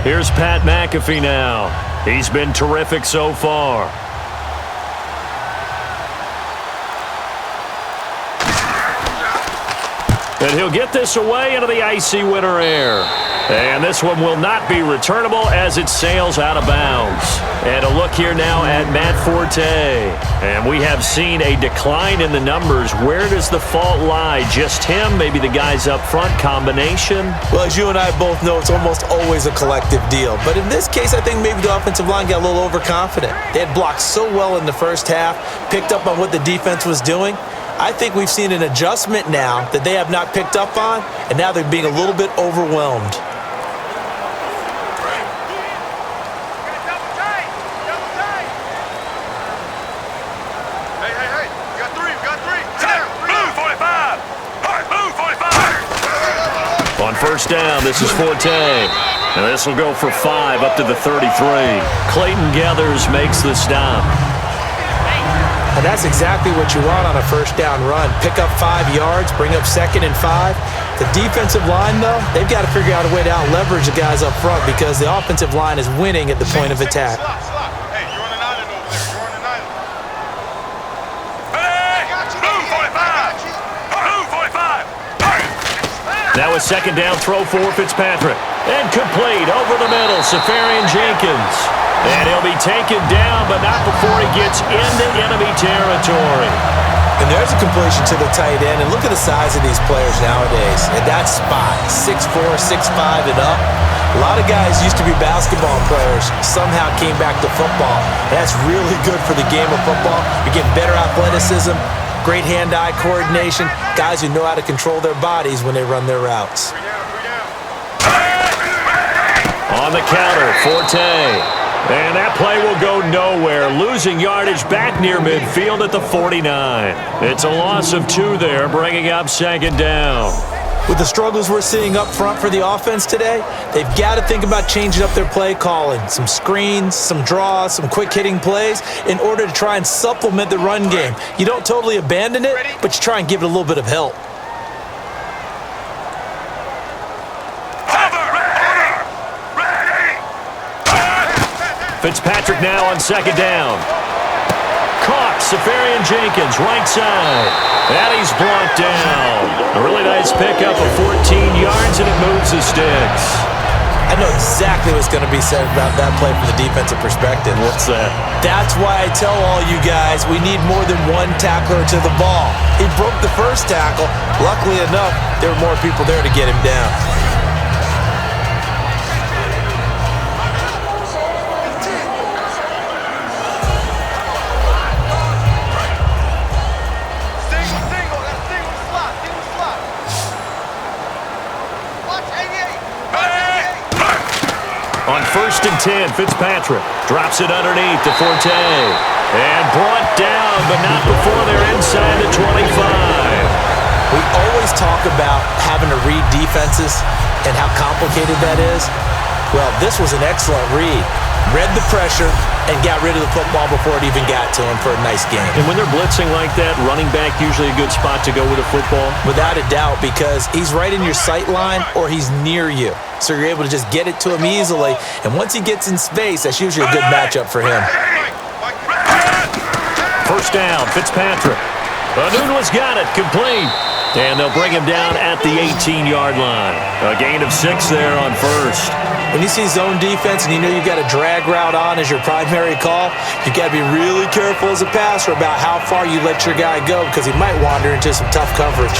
Here's Pat McAfee now. He's been terrific so far. And he'll get this away into the icy winter air. And this one will not be returnable as it sails out of bounds. And a look here now at Matt Forte. And we have seen a decline in the numbers. Where does the fault lie? Just him? Maybe the guys up front? Combination? Well, as you and I both know, it's almost always a collective deal. But in this case, I think maybe the offensive line got a little overconfident. They had blocked so well in the first half, picked up on what the defense was doing. I think we've seen an adjustment now that they have not picked up on, and now they're being a little bit overwhelmed. On first down, this is Forte. And this will go for 5 up to the 33. Clayton Gathers makes the stop. And that's exactly what you want on a first down run. Pick up 5 yards, bring up second and 5. The defensive line, though, they've got to figure out a way to out-leverage the guys up front because the offensive line is winning at the point of attack. Hey, you're on an island over there. You're on an island. Hey! Move, 45! Move, 45! Now a second down throw for Fitzpatrick. And complete over the middle, Safarian Jenkins. And he'll be taken down, but not before he gets into enemy territory. And there's a completion to the tight end. And look at the size of these players nowadays. At that spot, 6'4", 6'5", and up. A lot of guys used to be basketball players, somehow came back to football. And that's really good for the game of football. You're getting better athleticism, great hand-eye coordination, guys who know how to control their bodies when they run their routes. On the counter, Forte. And that play will go nowhere, losing yardage back near midfield at the 49. It's a loss of 2 there, bringing up second down. With the struggles we're seeing up front for the offense today, they've got to think about changing up their play calling. Some screens, some draws, some quick-hitting plays in order to try and supplement the run game. You don't totally abandon it, but you try and give it a little bit of help. Fitzpatrick now on second down. Caught, Safarian Jenkins, right side. And he's brought down. A really nice pickup of 14 yards, and it moves the sticks. I know exactly what's going to be said about that play from the defensive perspective. What's that? That's why I tell all you guys we need more than one tackler to the ball. He broke the first tackle. Luckily enough, there were more people there to get him down. On 1st and 10, Fitzpatrick drops it underneath to Forte. And brought down, but not before they're inside the 25. We always talk about having to read defenses and how complicated that is. Well, this was an excellent read. Read the pressure and got rid of the football before it even got to him for a nice game. And when they're blitzing like that, running back usually a good spot to go with a football? Without a doubt, because he's right in your sight line or he's near you. So you're able to just get it to him easily. And once he gets in space, that's usually a good matchup for him. First down, Fitzpatrick. Anunua's got it, complete. And they'll bring him down at the 18-yard line. A gain of 6 there on first. When you see zone defense and you know you've got a drag route on as your primary call, you've got to be really careful as a passer about how far you let your guy go because he might wander into some tough coverage.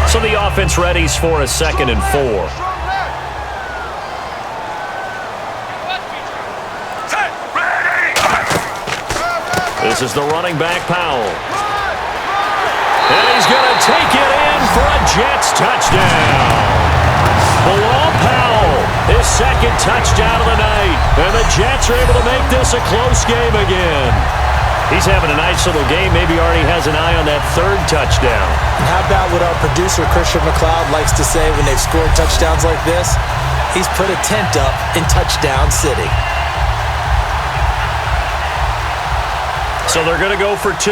So the offense readies for a 2nd and 4. This is the running back, Powell. And he's going to take it in for a Jets touchdown. Bilal Powell, his 2nd touchdown of the night. And the Jets are able to make this a close game again. He's having a nice little game. Maybe already has an eye on that 3rd touchdown. And how about what our producer, Christian McLeod, likes to say when they've scored touchdowns like this? He's put a tent up in Touchdown City. So they're going to go for 2.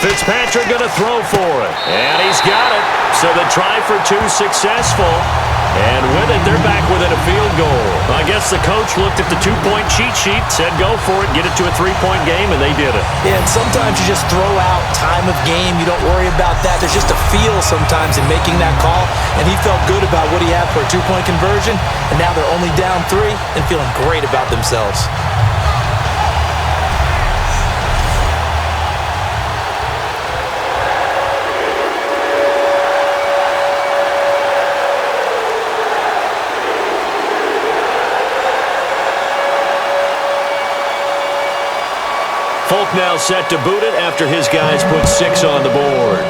Fitzpatrick going to throw for it. And he's got it. So the try for 2 successful. And with it, they're back within a field goal. I guess the coach looked at the 2-point cheat sheet, said go for it, get it to a 3-point game, and they did it. Yeah, and sometimes you just throw out time of game. You don't worry about that. There's just a feel sometimes in making that call, and he felt good about what he had for a 2-point conversion, and now they're only down 3 and feeling great about themselves. Folk now set to boot it after his guys put 6 on the board.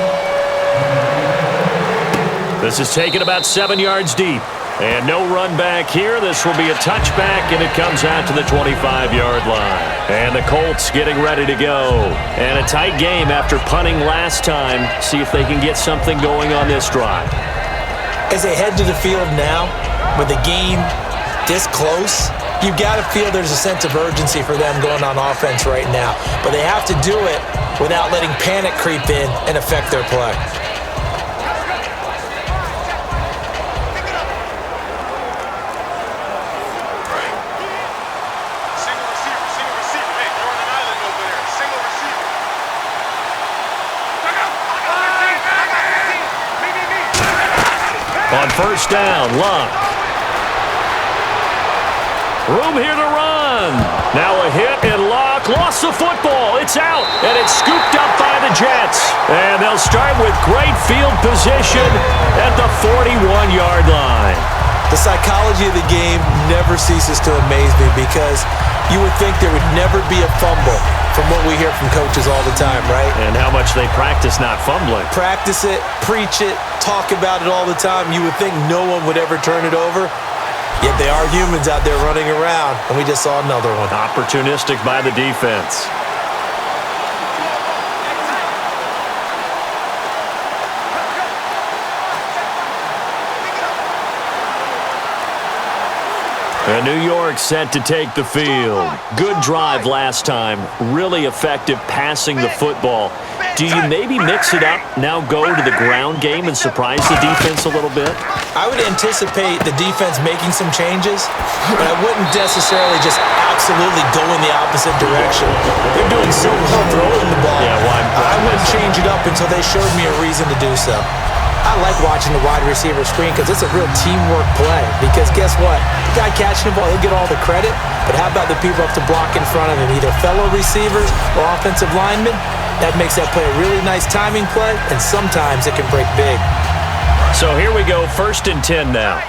This is taken about 7 yards deep. And no run back here. This will be a touchback, and it comes out to the 25-yard line. And the Colts getting ready to go. And a tight game after punting last time. See if they can get something going on this drive. As they head to the field now, with the game this close, you've got to feel there's a sense of urgency for them going on offense right now. But they have to do it without letting panic creep in and affect their play. On first down, Luck. Room here to run. Now a hit, and Luck lost the football. It's out, and it's scooped up by the Jets. And they'll start with great field position at the 41-yard line. The psychology of the game never ceases to amaze me because you would think there would never be a fumble from what we hear from coaches all the time, right? And how much they practice not fumbling. Practice it, preach it, talk about it all the time. You would think no one would ever turn it over. Yet they are humans out there running around, and we just saw another one. Opportunistic by the defense. And New York set to take the field. Good drive last time. Really effective passing the football. Do you maybe mix it up, now go to the ground game and surprise the defense a little bit? I would anticipate the defense making some changes, but I wouldn't necessarily just absolutely go in the opposite direction. They're doing so well throwing the ball. Yeah, I wouldn't change it up until they showed me a reason to do so. I like watching the wide receiver screen because it's a real teamwork play. Because guess what? The guy catching the ball, he'll get all the credit, but how about the people up to block in front of him, either fellow receivers or offensive linemen? That makes that play a really nice timing play, and sometimes it can break big. So here we go, 1st and 10 now.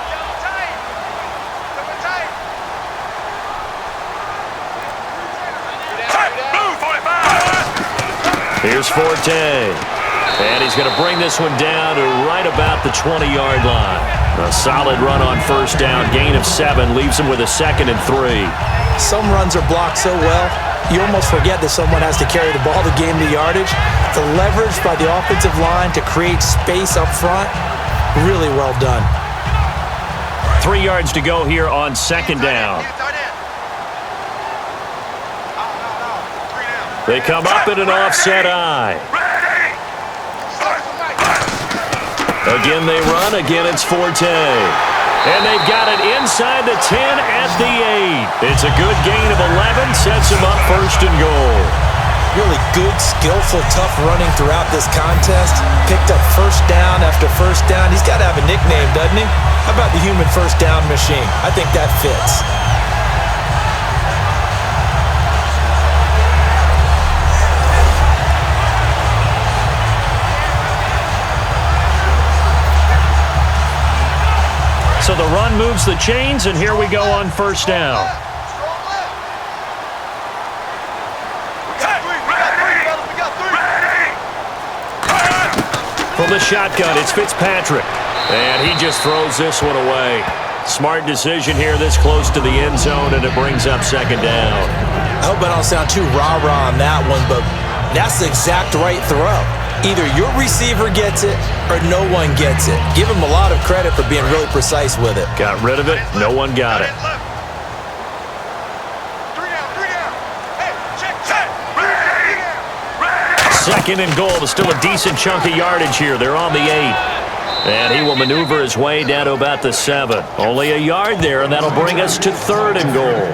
Here's Forte. And he's going to bring this one down to right about the 20-yard line. A solid run on 1st down, gain of 7, leaves him with a 2nd and 3. Some runs are blocked so well, you almost forget that someone has to carry the ball to gain the yardage. The leverage by the offensive line to create space up front, really well done. 3 yards to go here on 2nd down. They come up in an offset eye. Again they run, again it's Forte. And they've got it inside the 10 at the 8. It's a good gain of 11, sets him up 1st and goal. Really good, skillful, tough running throughout this contest. Picked up 1st down after 1st down. He's got to have a nickname, doesn't he? How about the human 1st down machine? I think that fits. So the run moves the chains, and here we go on 1st down. From the shotgun, it's Fitzpatrick. And he just throws this one away. Smart decision here this close to the end zone, and it brings up 2nd down. I hope I don't sound too rah-rah on that one, but that's the exact right throw. Either your receiver gets it or no one gets it. Give him a lot of credit for being really precise with it. Got rid of it. No one got it. 2nd and goal. Still a decent chunk of yardage here. They're on the 8. And he will maneuver his way down to about the 7. Only a yard there, and that'll bring us to 3rd and goal.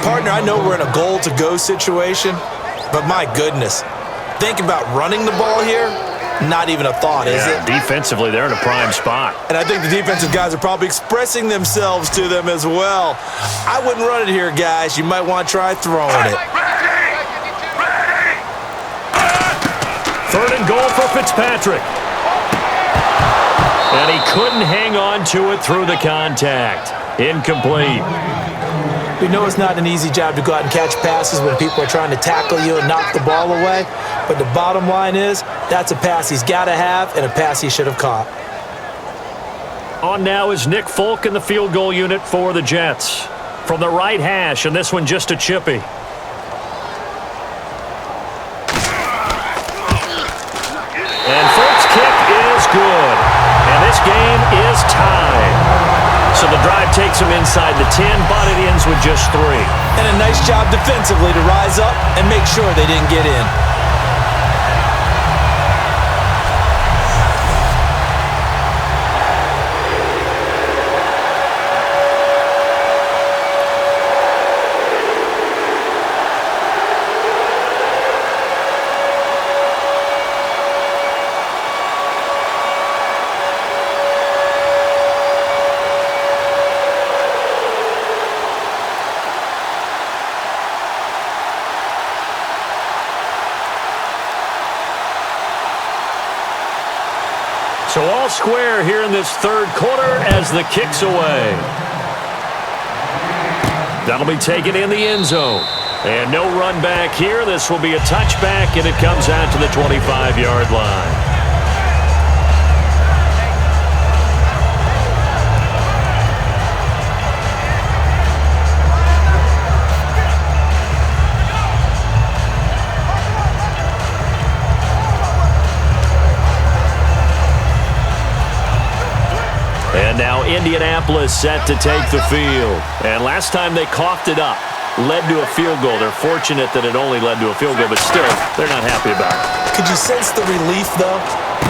Partner, I know we're in a goal-to-go situation, but my goodness. Think about running the ball here, not even a thought, is it? Defensively, they're in a prime spot. And I think the defensive guys are probably expressing themselves to them as well. I wouldn't run it here, guys. You might want to try throwing it. 3rd and goal for Fitzpatrick. And he couldn't hang on to it through the contact. Incomplete. We know it's not an easy job to go out and catch passes when people are trying to tackle you and knock the ball away. But the bottom line is, that's a pass he's got to have and a pass he should have caught. On now is Nick Folk in the field goal unit for the Jets. From the right hash, and this one just a chippy. And Folk's kick is good. And this game is tied. So the drive takes him inside the 10, but it ends with just 3. And a nice job defensively to rise up and make sure they didn't get in. square here in this third quarter as the kick's away. That'll be taken in the end zone. And no run back here. This will be a touchback, and it comes out to the 25-yard line. And now Indianapolis set to take the field. And last time they coughed it up, led to a field goal. They're fortunate that it only led to a field goal, but still, they're not happy about it. Could you sense the relief, though,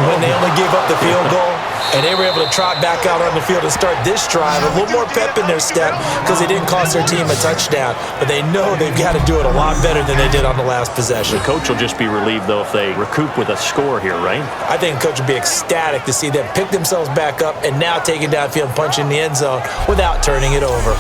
when they only gave up the field goal? And they were able to trot back out on the field and start this drive. A little more pep in their step because they didn't cost their team a touchdown. But they know they've got to do it a lot better than they did on the last possession. The coach will just be relieved, though, if they recoup with a score here, right? I think the coach would be ecstatic to see them pick themselves back up and now take it downfield and punch in the end zone without turning it over.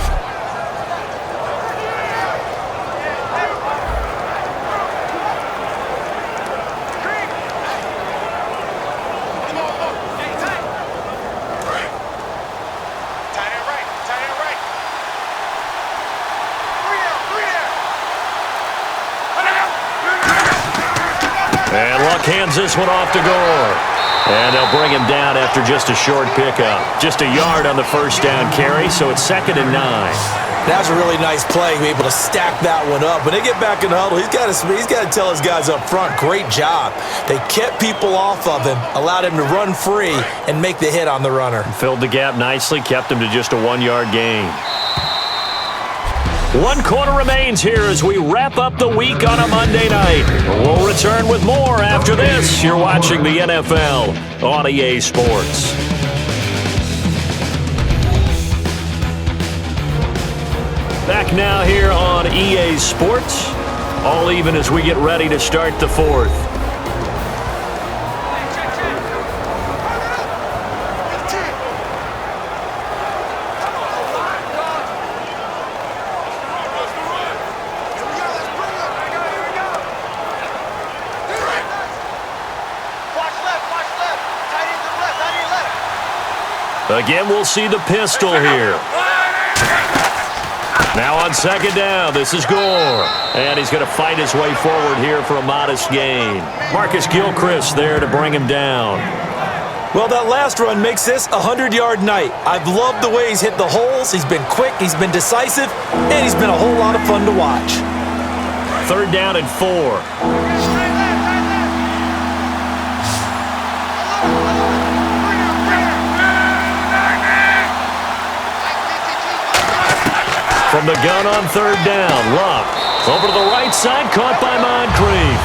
Hands this one off to Gore. And they'll bring him down after just a short pickup. Just a yard on the first down carry, so it's 2nd and 9. That's a really nice play, be able to stack that one up. When they get back in the huddle, he's got to tell his guys up front, great job. They kept people off of him, allowed him to run free, and make the hit on the runner. Filled the gap nicely, kept him to just a 1-yard gain. 1 quarter remains here as we wrap up the week on a Monday night. We'll return with more after this. You're watching the NFL on EA Sports. Back now here on EA Sports. All even as we get ready to start the fourth. Again, we'll see the pistol here. Now on 2nd down, this is Gore. And he's going to fight his way forward here for a modest gain. Marcus Gilchrist there to bring him down. Well, that last run makes this a 100-yard night. I've loved the way he's hit the holes. He's been quick, he's been decisive, and he's been a whole lot of fun to watch. 3rd down and 4. From the gun on 3rd down, Luck over to the right side, caught by Moncrief.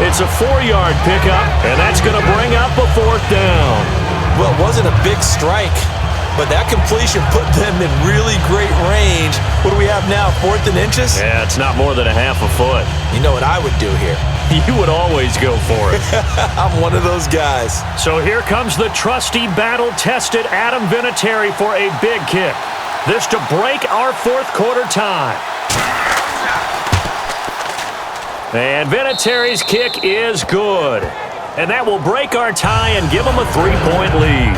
It's a 4-yard pickup, and that's going to bring up a 4th down. Well, it wasn't a big strike, but that completion put them in really great range. What do we have now, 4th and inches? Yeah, it's not more than a half a foot. You know what I would do here? You would always go for it. I'm one of those guys. So here comes the trusty, battle-tested Adam Vinatieri for a big kick. This to break our 4th quarter tie. And Vinatieri's kick is good. And that will break our tie and give them a 3-point lead.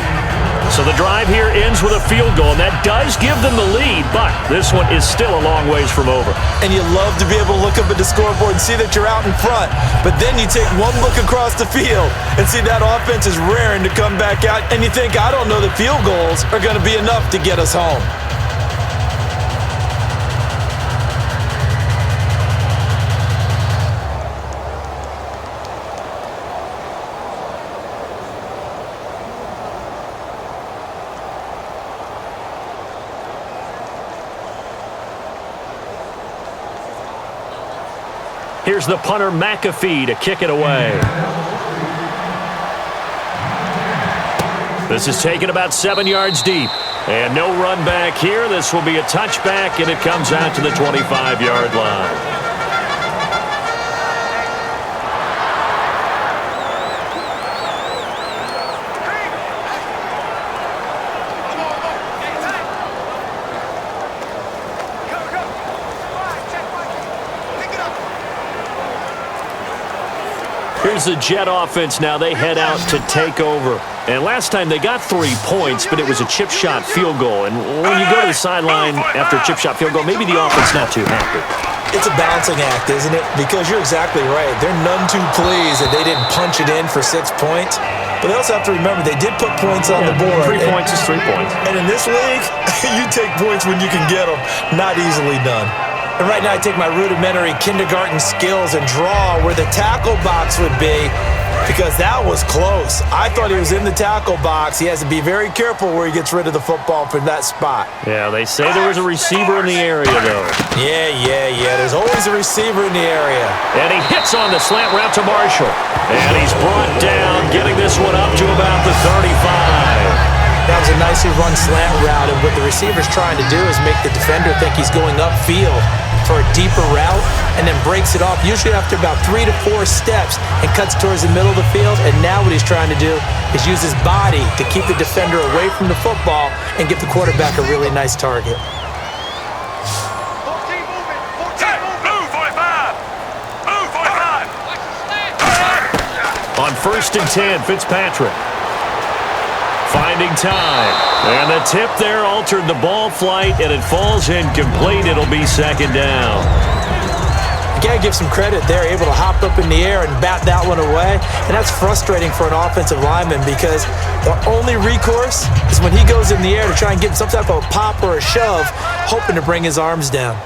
So the drive here ends with a field goal, and that does give them the lead, but this one is still a long ways from over. And you love to be able to look up at the scoreboard and see that you're out in front, but then you take one look across the field and see that offense is raring to come back out, and you think, I don't know that field goals are going to be enough to get us home. Here's the punter, McAfee, to kick it away. This is taken about 7 yards deep. And no run back here. This will be a touchback, and it comes out to the 25-yard line. Here's the Jet offense now. They head out to take over. And last time they got 3 points, but it was a chip shot field goal. And when you go to the sideline after a chip shot field goal, maybe the offense not too happy. It's a balancing act, isn't it? Because you're exactly right. They're none too pleased that they didn't punch it in for 6 points. But they also have to remember they did put points on the board. 3 points is 3 points. And in this league, you take points when you can get them. Not easily done. And right now I take my rudimentary kindergarten skills and draw where the tackle box would be, because that was close. I thought he was in the tackle box. He has to be very careful where he gets rid of the football from that spot. Yeah, they say there was a receiver in the area, though. Yeah. There's always a receiver in the area. And he hits on the slant route to Marshall. And he's brought down, getting this one up to about the 35. That was a nicely run slant route, and what the receiver's trying to do is make the defender think he's going upfield for a deeper route, and then breaks it off, usually after about 3 to 4 steps, and cuts towards the middle of the field. And now what he's trying to do is use his body to keep the defender away from the football and give the quarterback a really nice target. 14 moving. 14 moving. Move, 45. Move, 45. On 1st and 10, Fitzpatrick. Finding time. And the tip there altered the ball flight, and it falls incomplete. It'll be 2nd down. You got to give some credit there, able to hop up in the air and bat that one away. And that's frustrating for an offensive lineman, because the only recourse is when he goes in the air to try and get some type of a pop or a shove, hoping to bring his arms down.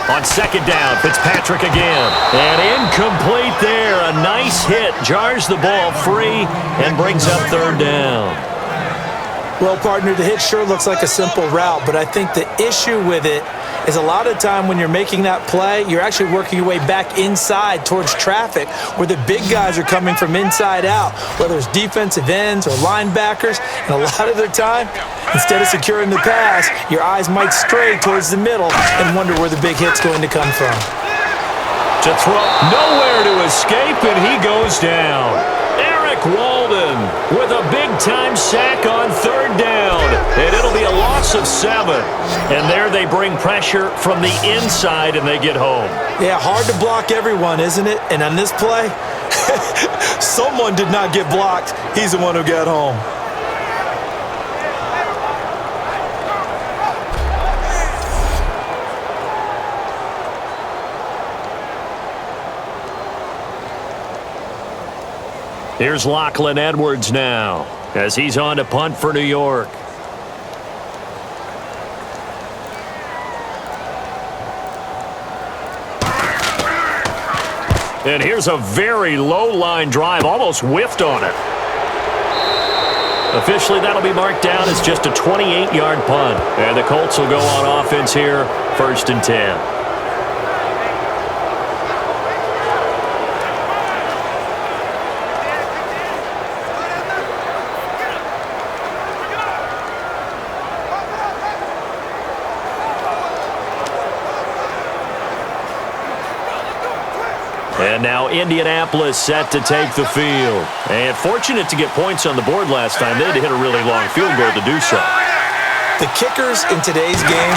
On 2nd down, Fitzpatrick again. And incomplete there. A nice hit. Jars the ball free and brings up 3rd down. Well, partner, the hit sure looks like a simple route, but I think the issue with it is a lot of time when you're making that play, you're actually working your way back inside towards traffic, where the big guys are coming from inside out, whether it's defensive ends or linebackers. And a lot of the time, instead of securing the pass, your eyes might stray towards the middle and wonder where the big hit's going to come from. To throw, nowhere to escape, and he goes down. Eric Walden with a big-time sack on 3rd down, and it'll be a loss of 7. And there they bring pressure from the inside, and they get home. Yeah, hard to block everyone, isn't it? And on this play, someone did not get blocked. He's the one who got home. Here's Lachlan Edwards now, as he's on to punt for New York. And here's a very low line drive, almost whiffed on it. Officially, that'll be marked down as just a 28-yard punt. And the Colts will go on offense here, 1st and 10. And now Indianapolis set to take the field. And fortunate to get points on the board last time. They had to hit a really long field goal to do so. The kickers in today's game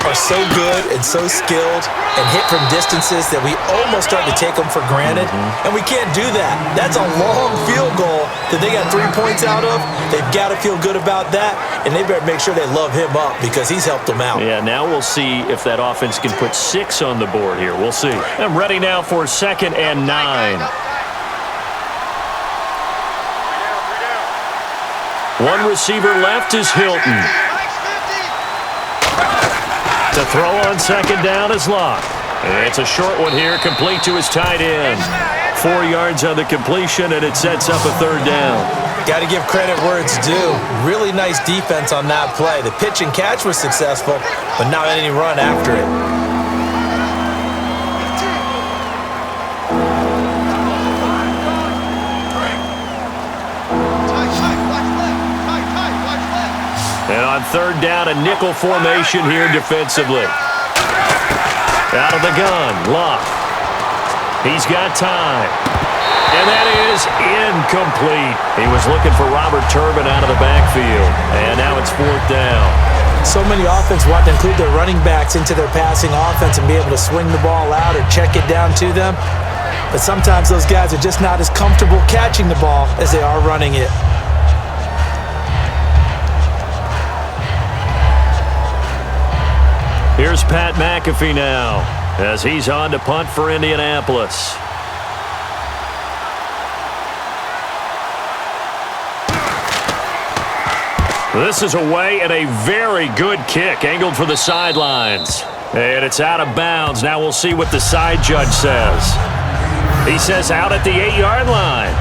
are so good and so skilled and hit from distances that we almost start to take them for granted. And we can't do that. That's a long field goal that they got 3 points out of. They've got to feel good about that, and they better make sure they love him up, because he's helped them out. Yeah, now we'll see if that offense can put 6 on the board here. We'll see. I'm ready now for 2nd and 9. One receiver left is Hilton. To throw on 2nd down is Locke. And it's a short one here, complete to his tight end. 4 yards on the completion, and it sets up a 3rd down. Got to give credit where it's due. Really nice defense on that play. The pitch and catch was successful, but not any run after it. And on 3rd down, a nickel formation here defensively. Out of the gun, Locke. He's got time. And that is incomplete. He was looking for Robert Turbin out of the backfield. And now it's 4th down. So many offense want to include their running backs into their passing offense and be able to swing the ball out or check it down to them. But sometimes those guys are just not as comfortable catching the ball as they are running it. Here's Pat McAfee now as he's on to punt for Indianapolis. This is away and a very good kick angled for the sidelines. And it's out of bounds. Now we'll see what the side judge says. He says out at the 8-yard line.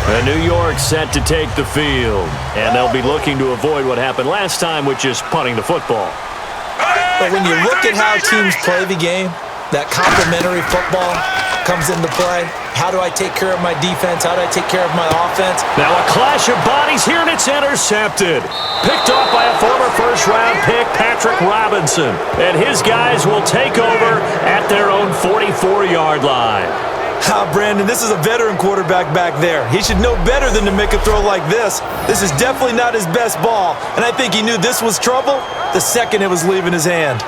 And New York set to take the field. And they'll be looking to avoid what happened last time, which is punting the football. But when you look at how teams play the game, that complementary football comes into play. How do I take care of my defense? How do I take care of my offense? Now a clash of bodies here, and it's intercepted. Picked off by a former first-round pick, Patrick Robinson. And his guys will take over at their own 44-yard line. Brandon, this is a veteran quarterback back there. He should know better than to make a throw like this. This is definitely not his best ball, and I think he knew this was trouble the second it was leaving his hand.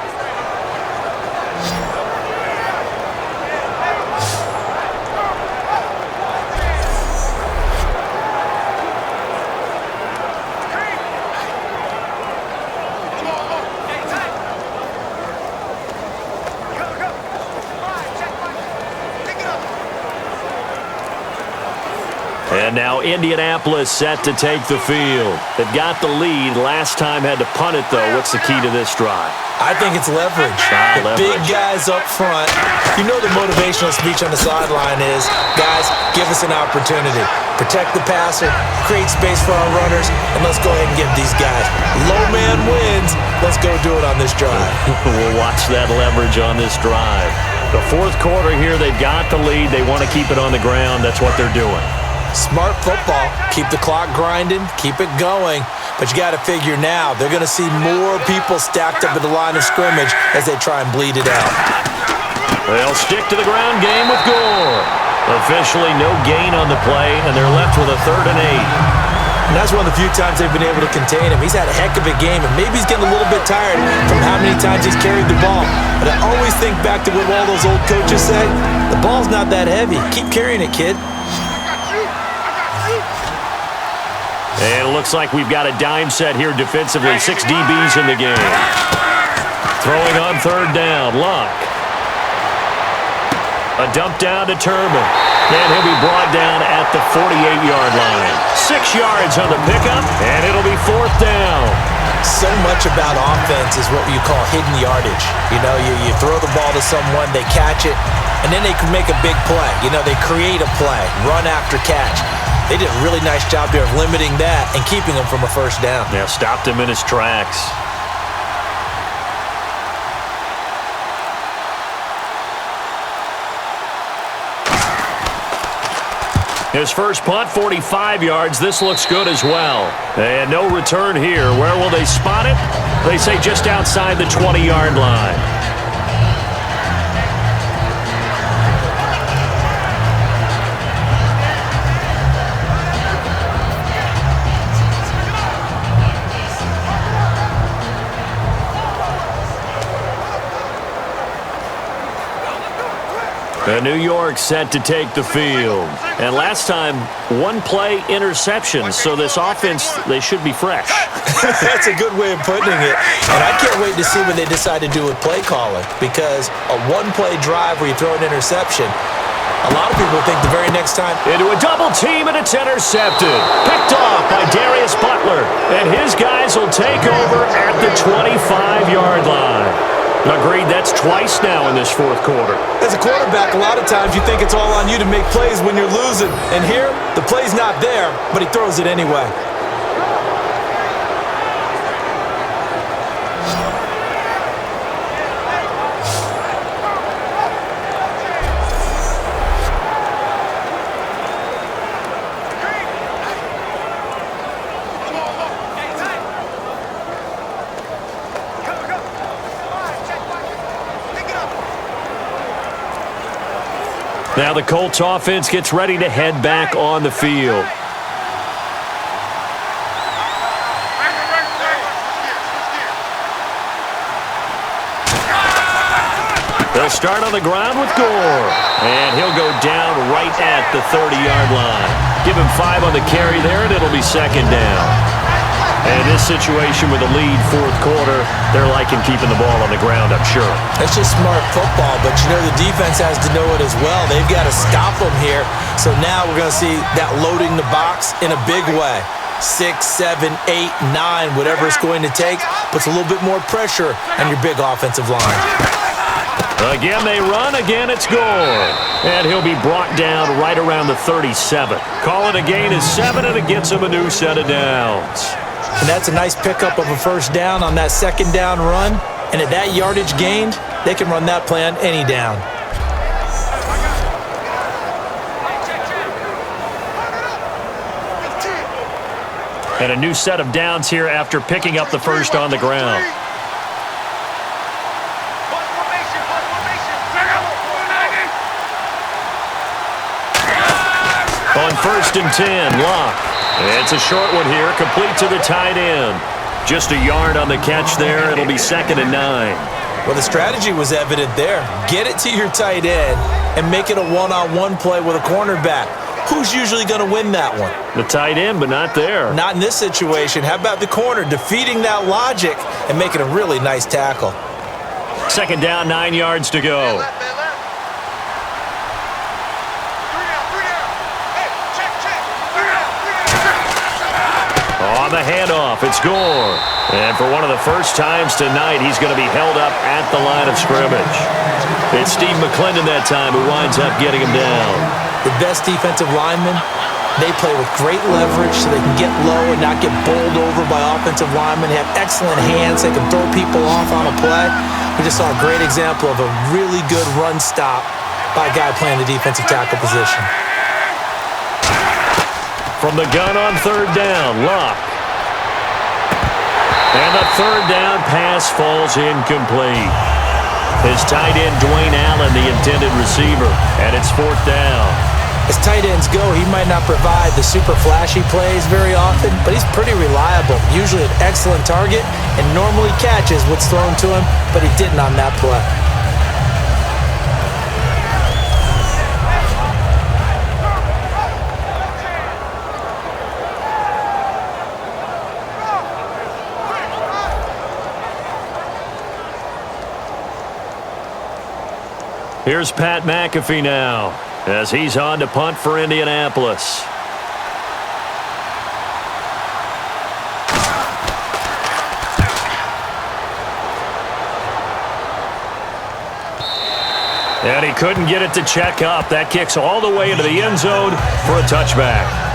And now Indianapolis set to take the field. They've got the lead. Last time had to punt it, though. What's the key to this drive? I think it's leverage. The big guys up front. You know the motivational speech on the sideline is, guys, give us an opportunity. Protect the passer, create space for our runners, and let's go ahead and give these guys. Low man wins. Let's go do it on this drive. We'll watch that leverage on this drive. The fourth quarter here, they've got the lead. They want to keep it on the ground. That's what they're doing. Smart football. Keep the clock grinding. Keep it going. But you got to figure now, they're going to see more people stacked up at the line of scrimmage as they try and bleed it out. They'll stick to the ground game with Gore. Officially no gain on the play, and they're left with a 3rd and 8. And that's one of the few times they've been able to contain him. He's had a heck of a game, and maybe he's getting a little bit tired from how many times he's carried the ball. But I always think back to what all those old coaches say. The ball's not that heavy. Keep carrying it, kid. And it looks like we've got a dime set here defensively. 6 DBs in the game. Throwing on 3rd down, Luck. A dump down to Turman. And he'll be brought down at the 48-yard line. 6 yards on the pickup, and it'll be 4th down. So much about offense is what you call hidden yardage. You know, you throw the ball to someone, they catch it, and then they can make a big play. You know, they create a play, run after catch. They did a really nice job there of limiting that and keeping him from a 1st down. Yeah, stopped him in his tracks. His first punt, 45 yards. This looks good as well. And no return here. Where will they spot it? They say just outside the 20-yard line. New York set to take the field. And last time, 1-play interception. So this offense, they should be fresh. That's a good way of putting it. And I can't wait to see what they decide to do with play calling. Because a 1-play drive where you throw an interception, a lot of people think the very next time. Into a double team, and it's intercepted. Picked off by Darius Butler. And his guys will take over at the 25-yard line. Agreed, that's twice now in this 4th quarter. As a quarterback, a lot of times you think it's all on you to make plays when you're losing. And here, the play's not there, but he throws it anyway. Now the Colts offense gets ready to head back on the field. They'll start on the ground with Gore. And he'll go down right at the 30-yard line. Give him 5 on the carry there, and it'll be second down. And this situation with a lead fourth quarter, they're liking keeping the ball on the ground, I'm sure. That's just smart football, but you know the defense has to know it as well. They've got to stop them here. So now we're going to see that loading the box in a big way. 6, 7, 8, 9, whatever it's going to take, puts a little bit more pressure on your big offensive line. Again, they run. Again, it's Gore. And he'll be brought down right around the 37. Call it a gain of 7, and it gets him a new set of downs. And that's a nice pickup of a first down on that second down run. And at that yardage gained, they can run that play on any down. And a new set of downs here after picking up the first on the ground. On 1st and 10, Locke. It's a short one here, complete to the tight end. Just a yard on the catch there. It'll be 2nd and 9. Well, the strategy was evident there. Get it to your tight end and make it a one-on-one play with a cornerback. Who's usually going to win that one? The tight end, but not there. Not in this situation. How about the corner defeating that logic and making a really nice tackle? 2nd down, 9 yards to go. On the handoff, it's Gore. And for one of the first times tonight, he's going to be held up at the line of scrimmage. It's Steve McClendon that time who winds up getting him down. The best defensive linemen, they play with great leverage so they can get low and not get bowled over by offensive linemen. They have excellent hands. They can throw people off on a play. We just saw a great example of a really good run stop by a guy playing the defensive tackle position. From the gun on 3rd down, Locke. And the 3rd down pass falls incomplete. His tight end, Dwayne Allen, the intended receiver. And it's 4th down. As tight ends go, he might not provide the super flashy plays very often, but he's pretty reliable. Usually an excellent target and normally catches what's thrown to him, but he didn't on that play. Here's Pat McAfee now as he's on to punt for Indianapolis. And he couldn't get it to check up. That kicks all the way into the end zone for a touchback.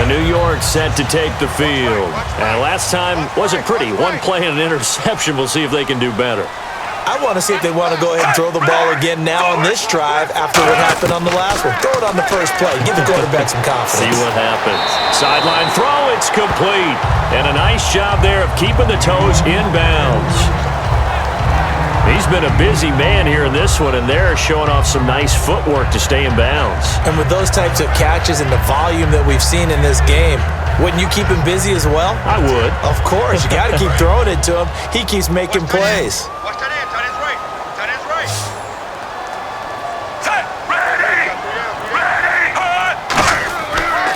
New York set to take the field. And last time wasn't pretty. One play and an interception. We'll see if they can do better. I want to see if they want to go ahead and throw the ball again now on this drive after what happened on the last one. Throw it on the first play. Give the quarterback some confidence. See what happens. Sideline throw. It's complete. And a nice job there of keeping the toes in bounds. He's been a busy man here in this one, and they're showing off some nice footwork to stay in bounds. And with those types of catches and the volume that we've seen in this game, wouldn't you keep him busy as well? I would. Of course. You got to keep throwing it to him. He keeps making plays. Watch that end. Tight end's right. Tight end's right. Tight. Ready. Ready.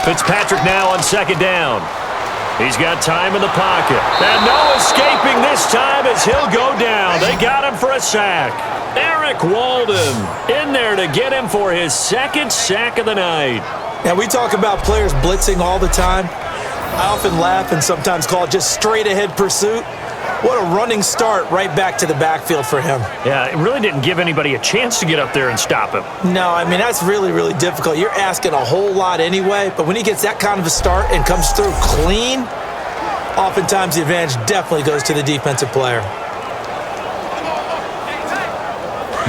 Fitzpatrick now on 2nd down. He's got time in the pocket. And no escaping this time as he'll go down. They got him for a sack. Eric Walden in there to get him for his 2nd sack of the night. Now, we talk about players blitzing all the time. I often laugh and sometimes call it just straight-ahead pursuit. What a running start right back to the backfield for him. Yeah, it really didn't give anybody a chance to get up there and stop him. No, I mean, that's really, really difficult. You're asking a whole lot anyway, but when he gets that kind of a start and comes through clean, oftentimes the advantage definitely goes to the defensive player.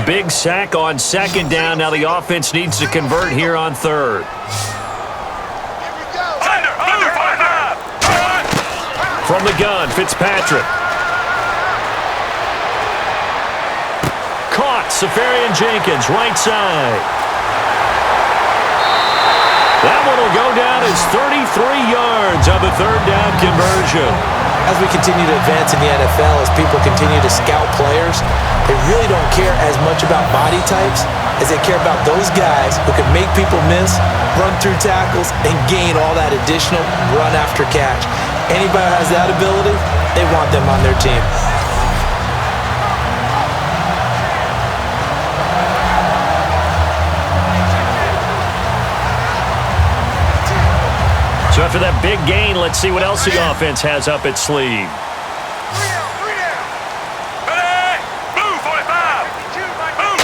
Big sack on second down. Now the offense needs to convert here on third. Under 5. From the gun, Fitzpatrick. Caught, Safarian Jenkins, right side. That one will go down as 33 yards on the third down conversion. As we continue to advance in the NFL, as people continue to scout players, they really don't care as much about body types as they care about those guys who can make people miss, run through tackles, and gain all that additional run after catch. Anybody who has that ability, they want them on their team. So after that big gain, let's see what else the offense has up its sleeve. 3 down. Ready? Move, 45. Move.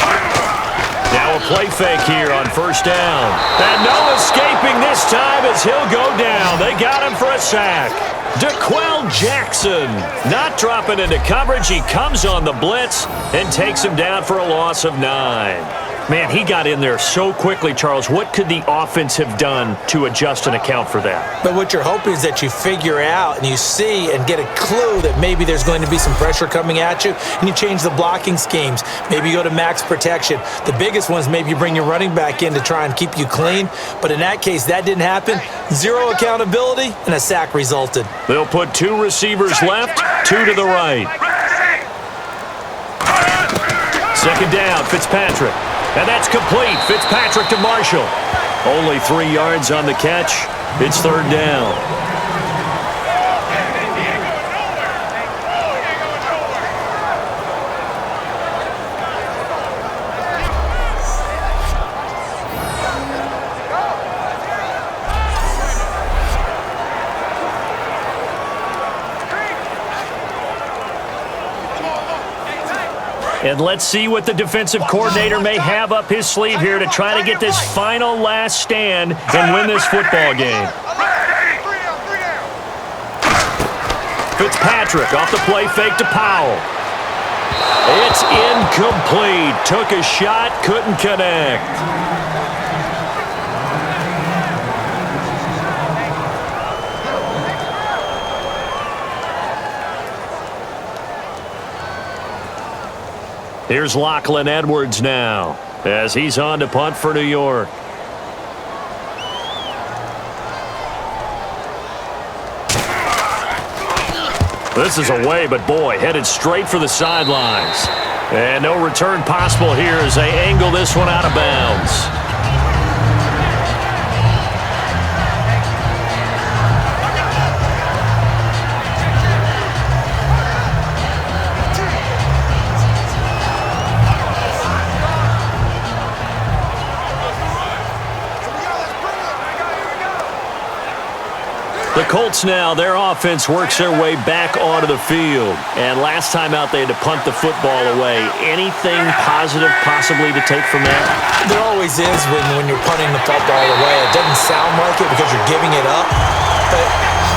Now a play fake here on first down. And no escaping this time as he'll go down. They got him for a sack. DeQuell Jackson not dropping into coverage. He comes on the blitz and takes him down for a loss of 9. Man, he got in there so quickly, Charles. What could the offense have done to adjust and account for that? But what you're hoping is that you figure out and you see and get a clue that maybe there's going to be some pressure coming at you, and you change the blocking schemes. Maybe you go to max protection. The biggest one is maybe you bring your running back in to try and keep you clean. But in that case, that didn't happen. Zero accountability, and a sack resulted. They'll put 2 receivers left, 2 to the right. Second down, Fitzpatrick. And that's complete. Fitzpatrick to Marshall. Only 3 yards on the catch. It's third down. And let's see what the defensive coordinator may have up his sleeve here to try to get this final last stand and win this football game. Fitzpatrick off the play fake to Powell. It's incomplete. Took a shot, couldn't connect. Here's Lachlan Edwards now as he's on to punt for New York. This is away, but boy, headed straight for the sidelines. And no return possible here as they angle this one out of bounds. The Colts now, their offense works their way back onto the field. And last time out, they had to punt the football away. Anything positive possibly to take from that? There always is when you're punting the football away. It doesn't sound like it because you're giving it up, but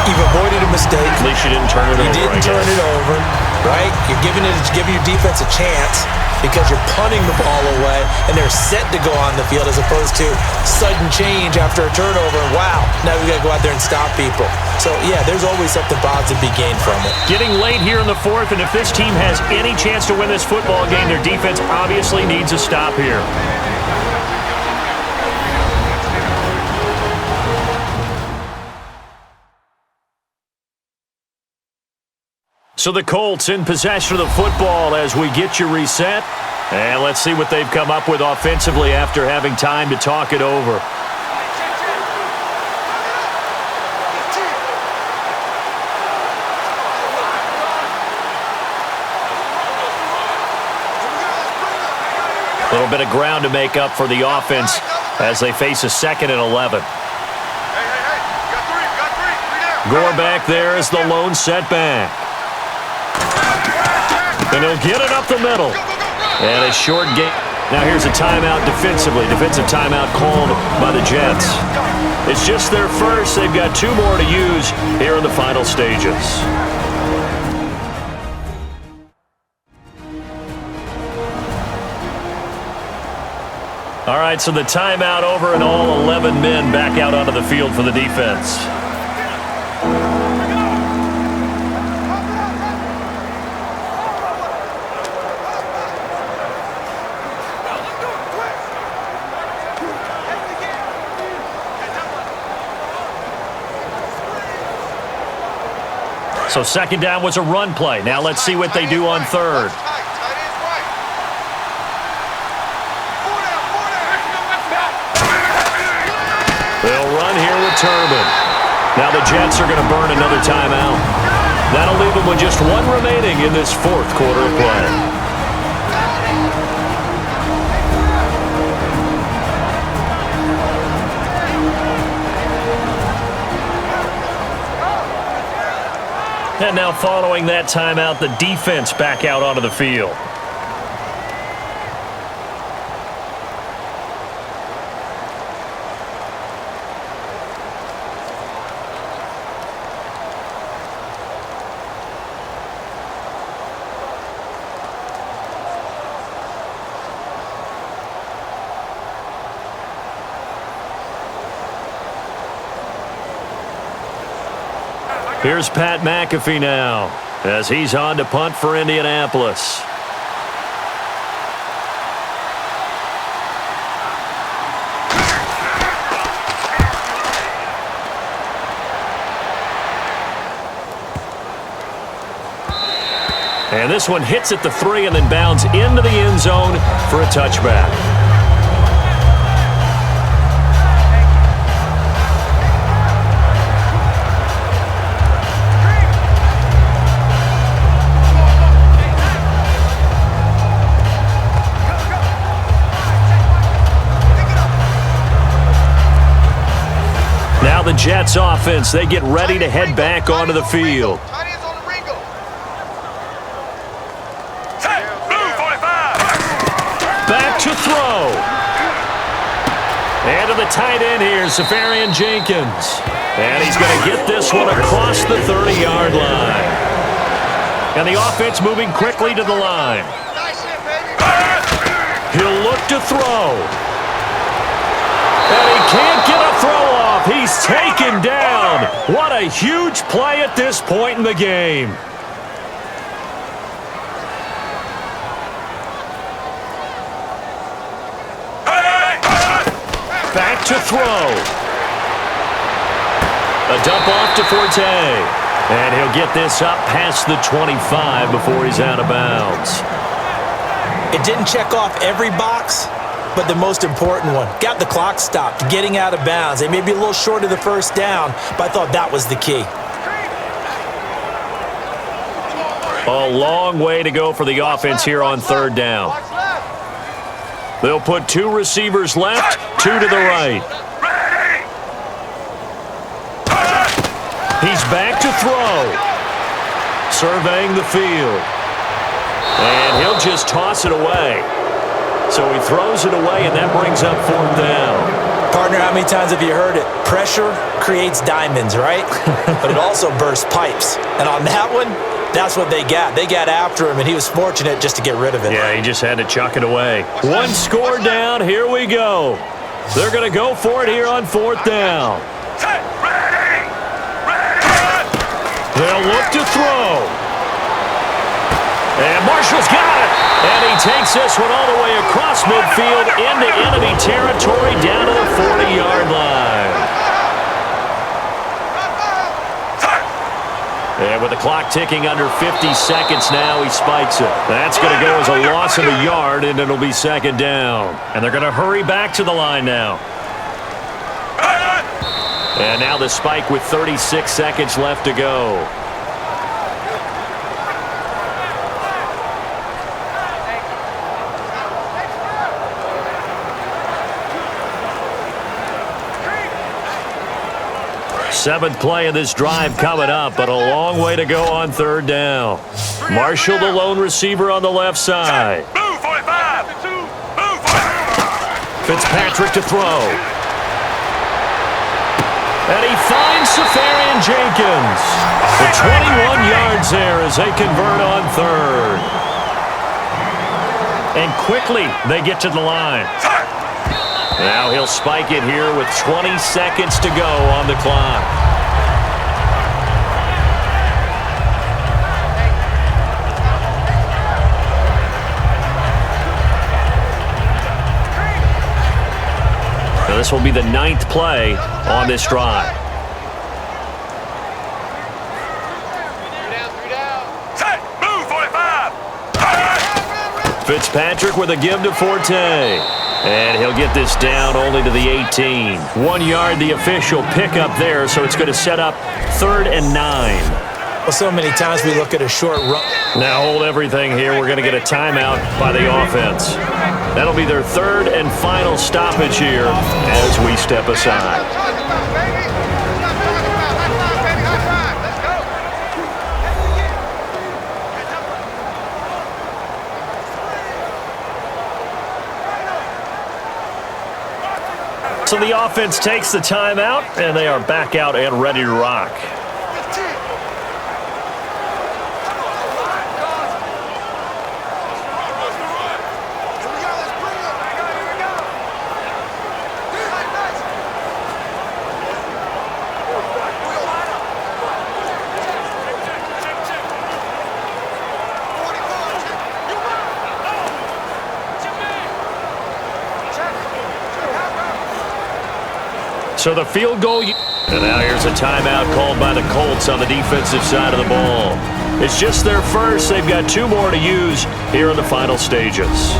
you've avoided a mistake. At least you didn't turn it over. You didn't turn it over, right? You're giving your defense a chance because you're punting the ball away, and they're set to go on the field as opposed to sudden change after a turnover. Wow, now we got to go out there and stop people. So, yeah, there's always something positive to be gained from it. Getting late here in the fourth, and if this team has any chance to win this football game, their defense obviously needs a stop here. So the Colts in possession of the football as we get you reset. And let's see what they've come up with offensively after having time to talk it over. A little bit of ground to make up for the offense as they face a 2nd and 11. Gore back there is the lone setback. And he'll get it up the middle. And a short game. Now here's a timeout defensively. Defensive timeout called by the Jets. It's just their first. They've got 2 more to use here in the final stages. All right, so the timeout over and all 11 men back out onto the field for the defense. So second down was a run play. Now let's see what they do on third. They'll run here with Turbin. Now the Jets are going to burn another timeout. That'll leave them with just one remaining in this fourth quarter of play. And now following that timeout, the defense back out onto the field. Here's Pat McAfee now as he's on to punt for Indianapolis. And this one hits at the 3 and then bounds into the end zone for a touchback. Now the Jets offense, they get ready to head back onto the field. Back to throw. And to the tight end here, Safarian Jenkins. And he's going to get this one across the 30-yard line. And the offense moving quickly to the line. He'll look to throw. And he can't get a throw off. He's taken down. What a huge play at this point in the game. Back to throw. A dump off to Forte. And he'll get this up past the 25 before he's out of bounds. It didn't check off every box, but the most important one. Got the clock stopped, getting out of bounds. They may be a little short of the first down, but I thought that was the key. A long way to go for the offense here on third down. They'll put 2 receivers left, 2 to the right. He's back to throw. Surveying the field. And he'll just toss it away. So he throws it away, and that brings up fourth down. Partner, how many times have you heard it? Pressure creates diamonds, right? But it also bursts pipes. And on that one, that's what they got. They got after him, and he was fortunate just to get rid of it. Yeah, he just had to chuck it away. One score down. Here we go. They're going to go for it here on fourth down. They'll look to throw. And Marshall's got it. And he takes this one all the way across midfield into enemy territory down to the 40-yard line. And with the clock ticking under 50 seconds now, he spikes it. That's going to go as a loss of a yard, and it'll be second down. And they're going to hurry back to the line now. And now the spike with 36 seconds left to go. Seventh play of this drive coming up, but a long way to go on third down. Marshall, the lone receiver on the left side. Fitzpatrick to throw. And he finds Safarian Jenkins. The 21 yards there as they convert on third. And quickly they get to the line. Now he'll spike it here with 20 seconds to go on the clock. Now this will be the 9th play on this drive. Fitzpatrick with a give to Forte. And he'll get this down only to the 18. 1 yard, the official pickup there, so it's going to set up 3rd and 9. Well, so many times we look at a short run. Now hold everything here. We're going to get a timeout by the offense. That'll be their 3rd and final stoppage here as we step aside. So the offense takes the timeout, and they are back out and ready to rock. So the field goal, and now here's a timeout called by the Colts on the defensive side of the ball. It's just their first. They've got 2 more to use here in the final stages.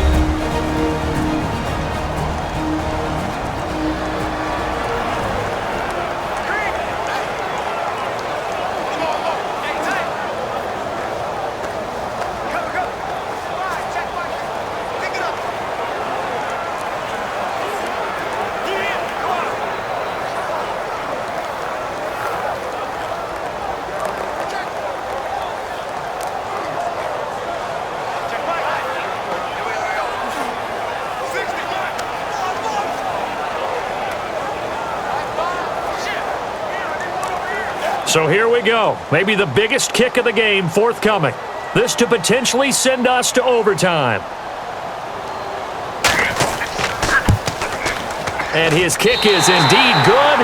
So here we go. Maybe the biggest kick of the game forthcoming. This to potentially send us to overtime. And his kick is indeed good.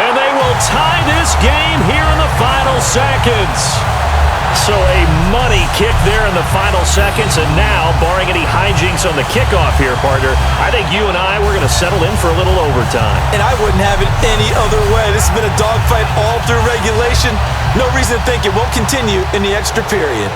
And they will tie this game here in the final seconds. So a money kick there in the final seconds. And now, barring any hijinks on the kickoff here, partner, I think you and I, we're going to settle in for a little overtime. And I wouldn't have it any other way. This has been a dogfight all through regulation. No reason to think it won't continue in the extra period.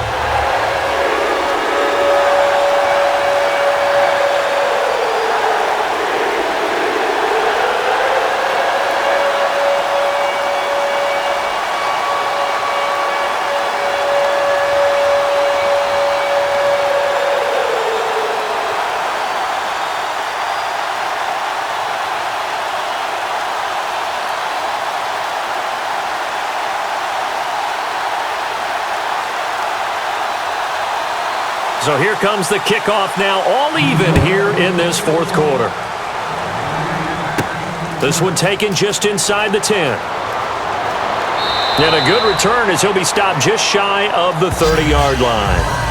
So here comes the kickoff now, all even here in this 4th quarter. This one taken just inside the 10. And a good return as he'll be stopped just shy of the 30-yard line.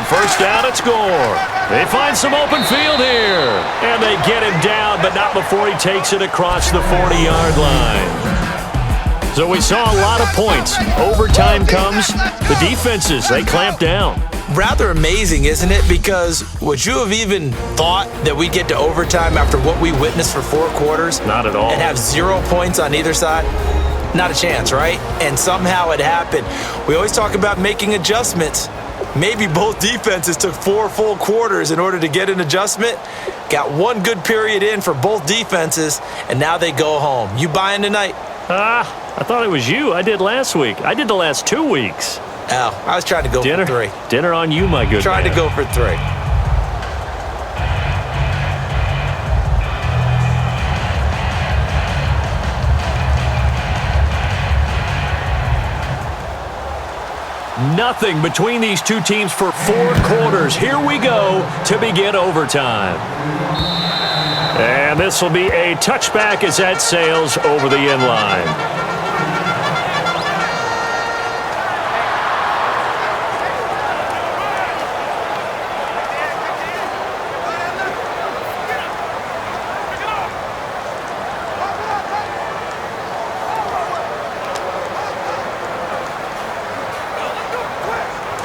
First down and score. They find some open field here. And they get him down, but not before he takes it across the 40-yard line. So we saw a lot of points. Overtime comes. The defenses, they clamp down. Rather amazing, isn't it? Because would you have even thought that we'd get to overtime after what we witnessed for 4 quarters? Not at all. And have 0 points on either side? Not a chance, right? And somehow it happened. We always talk about making adjustments. Maybe both defenses took 4 full quarters in order to get an adjustment. Got 1 good period in for both defenses, and now they go home. You buying tonight? I thought it was you. I did last week. I did the last 2 weeks. Oh, I was trying to go for 3. Dinner on you, my good Trying man. to go for 3. nothing between these two teams for 4 quarters. Here we go to begin overtime. And this will be a touchback as that sails over the end line.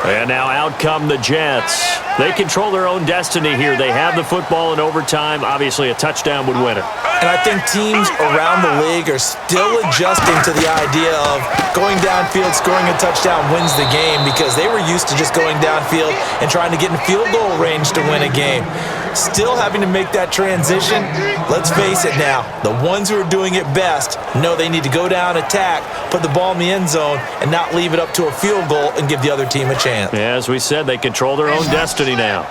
And now out come the Jets. They control their own destiny here. They have the football in overtime. Obviously, a touchdown would win it. And I think teams around the league are still adjusting to the idea of going downfield, scoring a touchdown wins the game, because they were used to just going downfield and trying to get in field goal range to win a game. Still having to make that transition. Let's face it now, the ones who are doing it best know they need to go down, attack, put the ball in the end zone, and not leave it up to a field goal and give the other team a chance. Yeah, as we said, they control their own destiny now.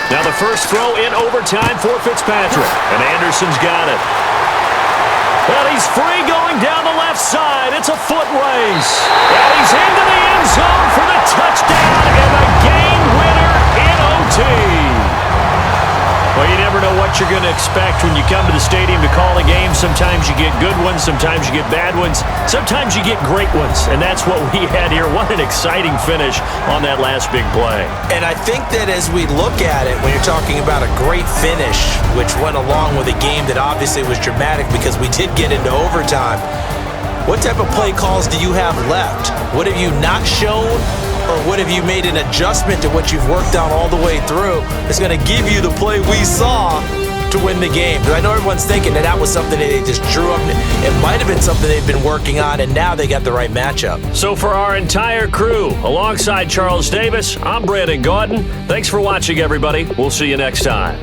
Now the first throw in overtime for Fitzpatrick, and Anderson's got it. Well, he's free going down the left side. It's a foot race. And he's into the end zone for the touchdown and the game winner in OT. Well, you never know what you're going to expect when you come to the stadium to call a game. Sometimes you get good ones. Sometimes you get bad ones. Sometimes you get great ones. And that's what we had here. What an exciting finish on that last big play. And I think that as we look at it, when you're talking about a great finish, which went along with a game that obviously was dramatic because we did get into overtime, what type of play calls do you have left? What have you not shown? Or what have you made an adjustment to what you've worked on all the way through that's going to give you the play we saw to win the game? Because I know everyone's thinking that was something that they just drew up. It might have been something they've been working on, and now they got the right matchup. So for our entire crew, alongside Charles Davis, I'm Brandon Gaudin. Thanks for watching, everybody. We'll see you next time.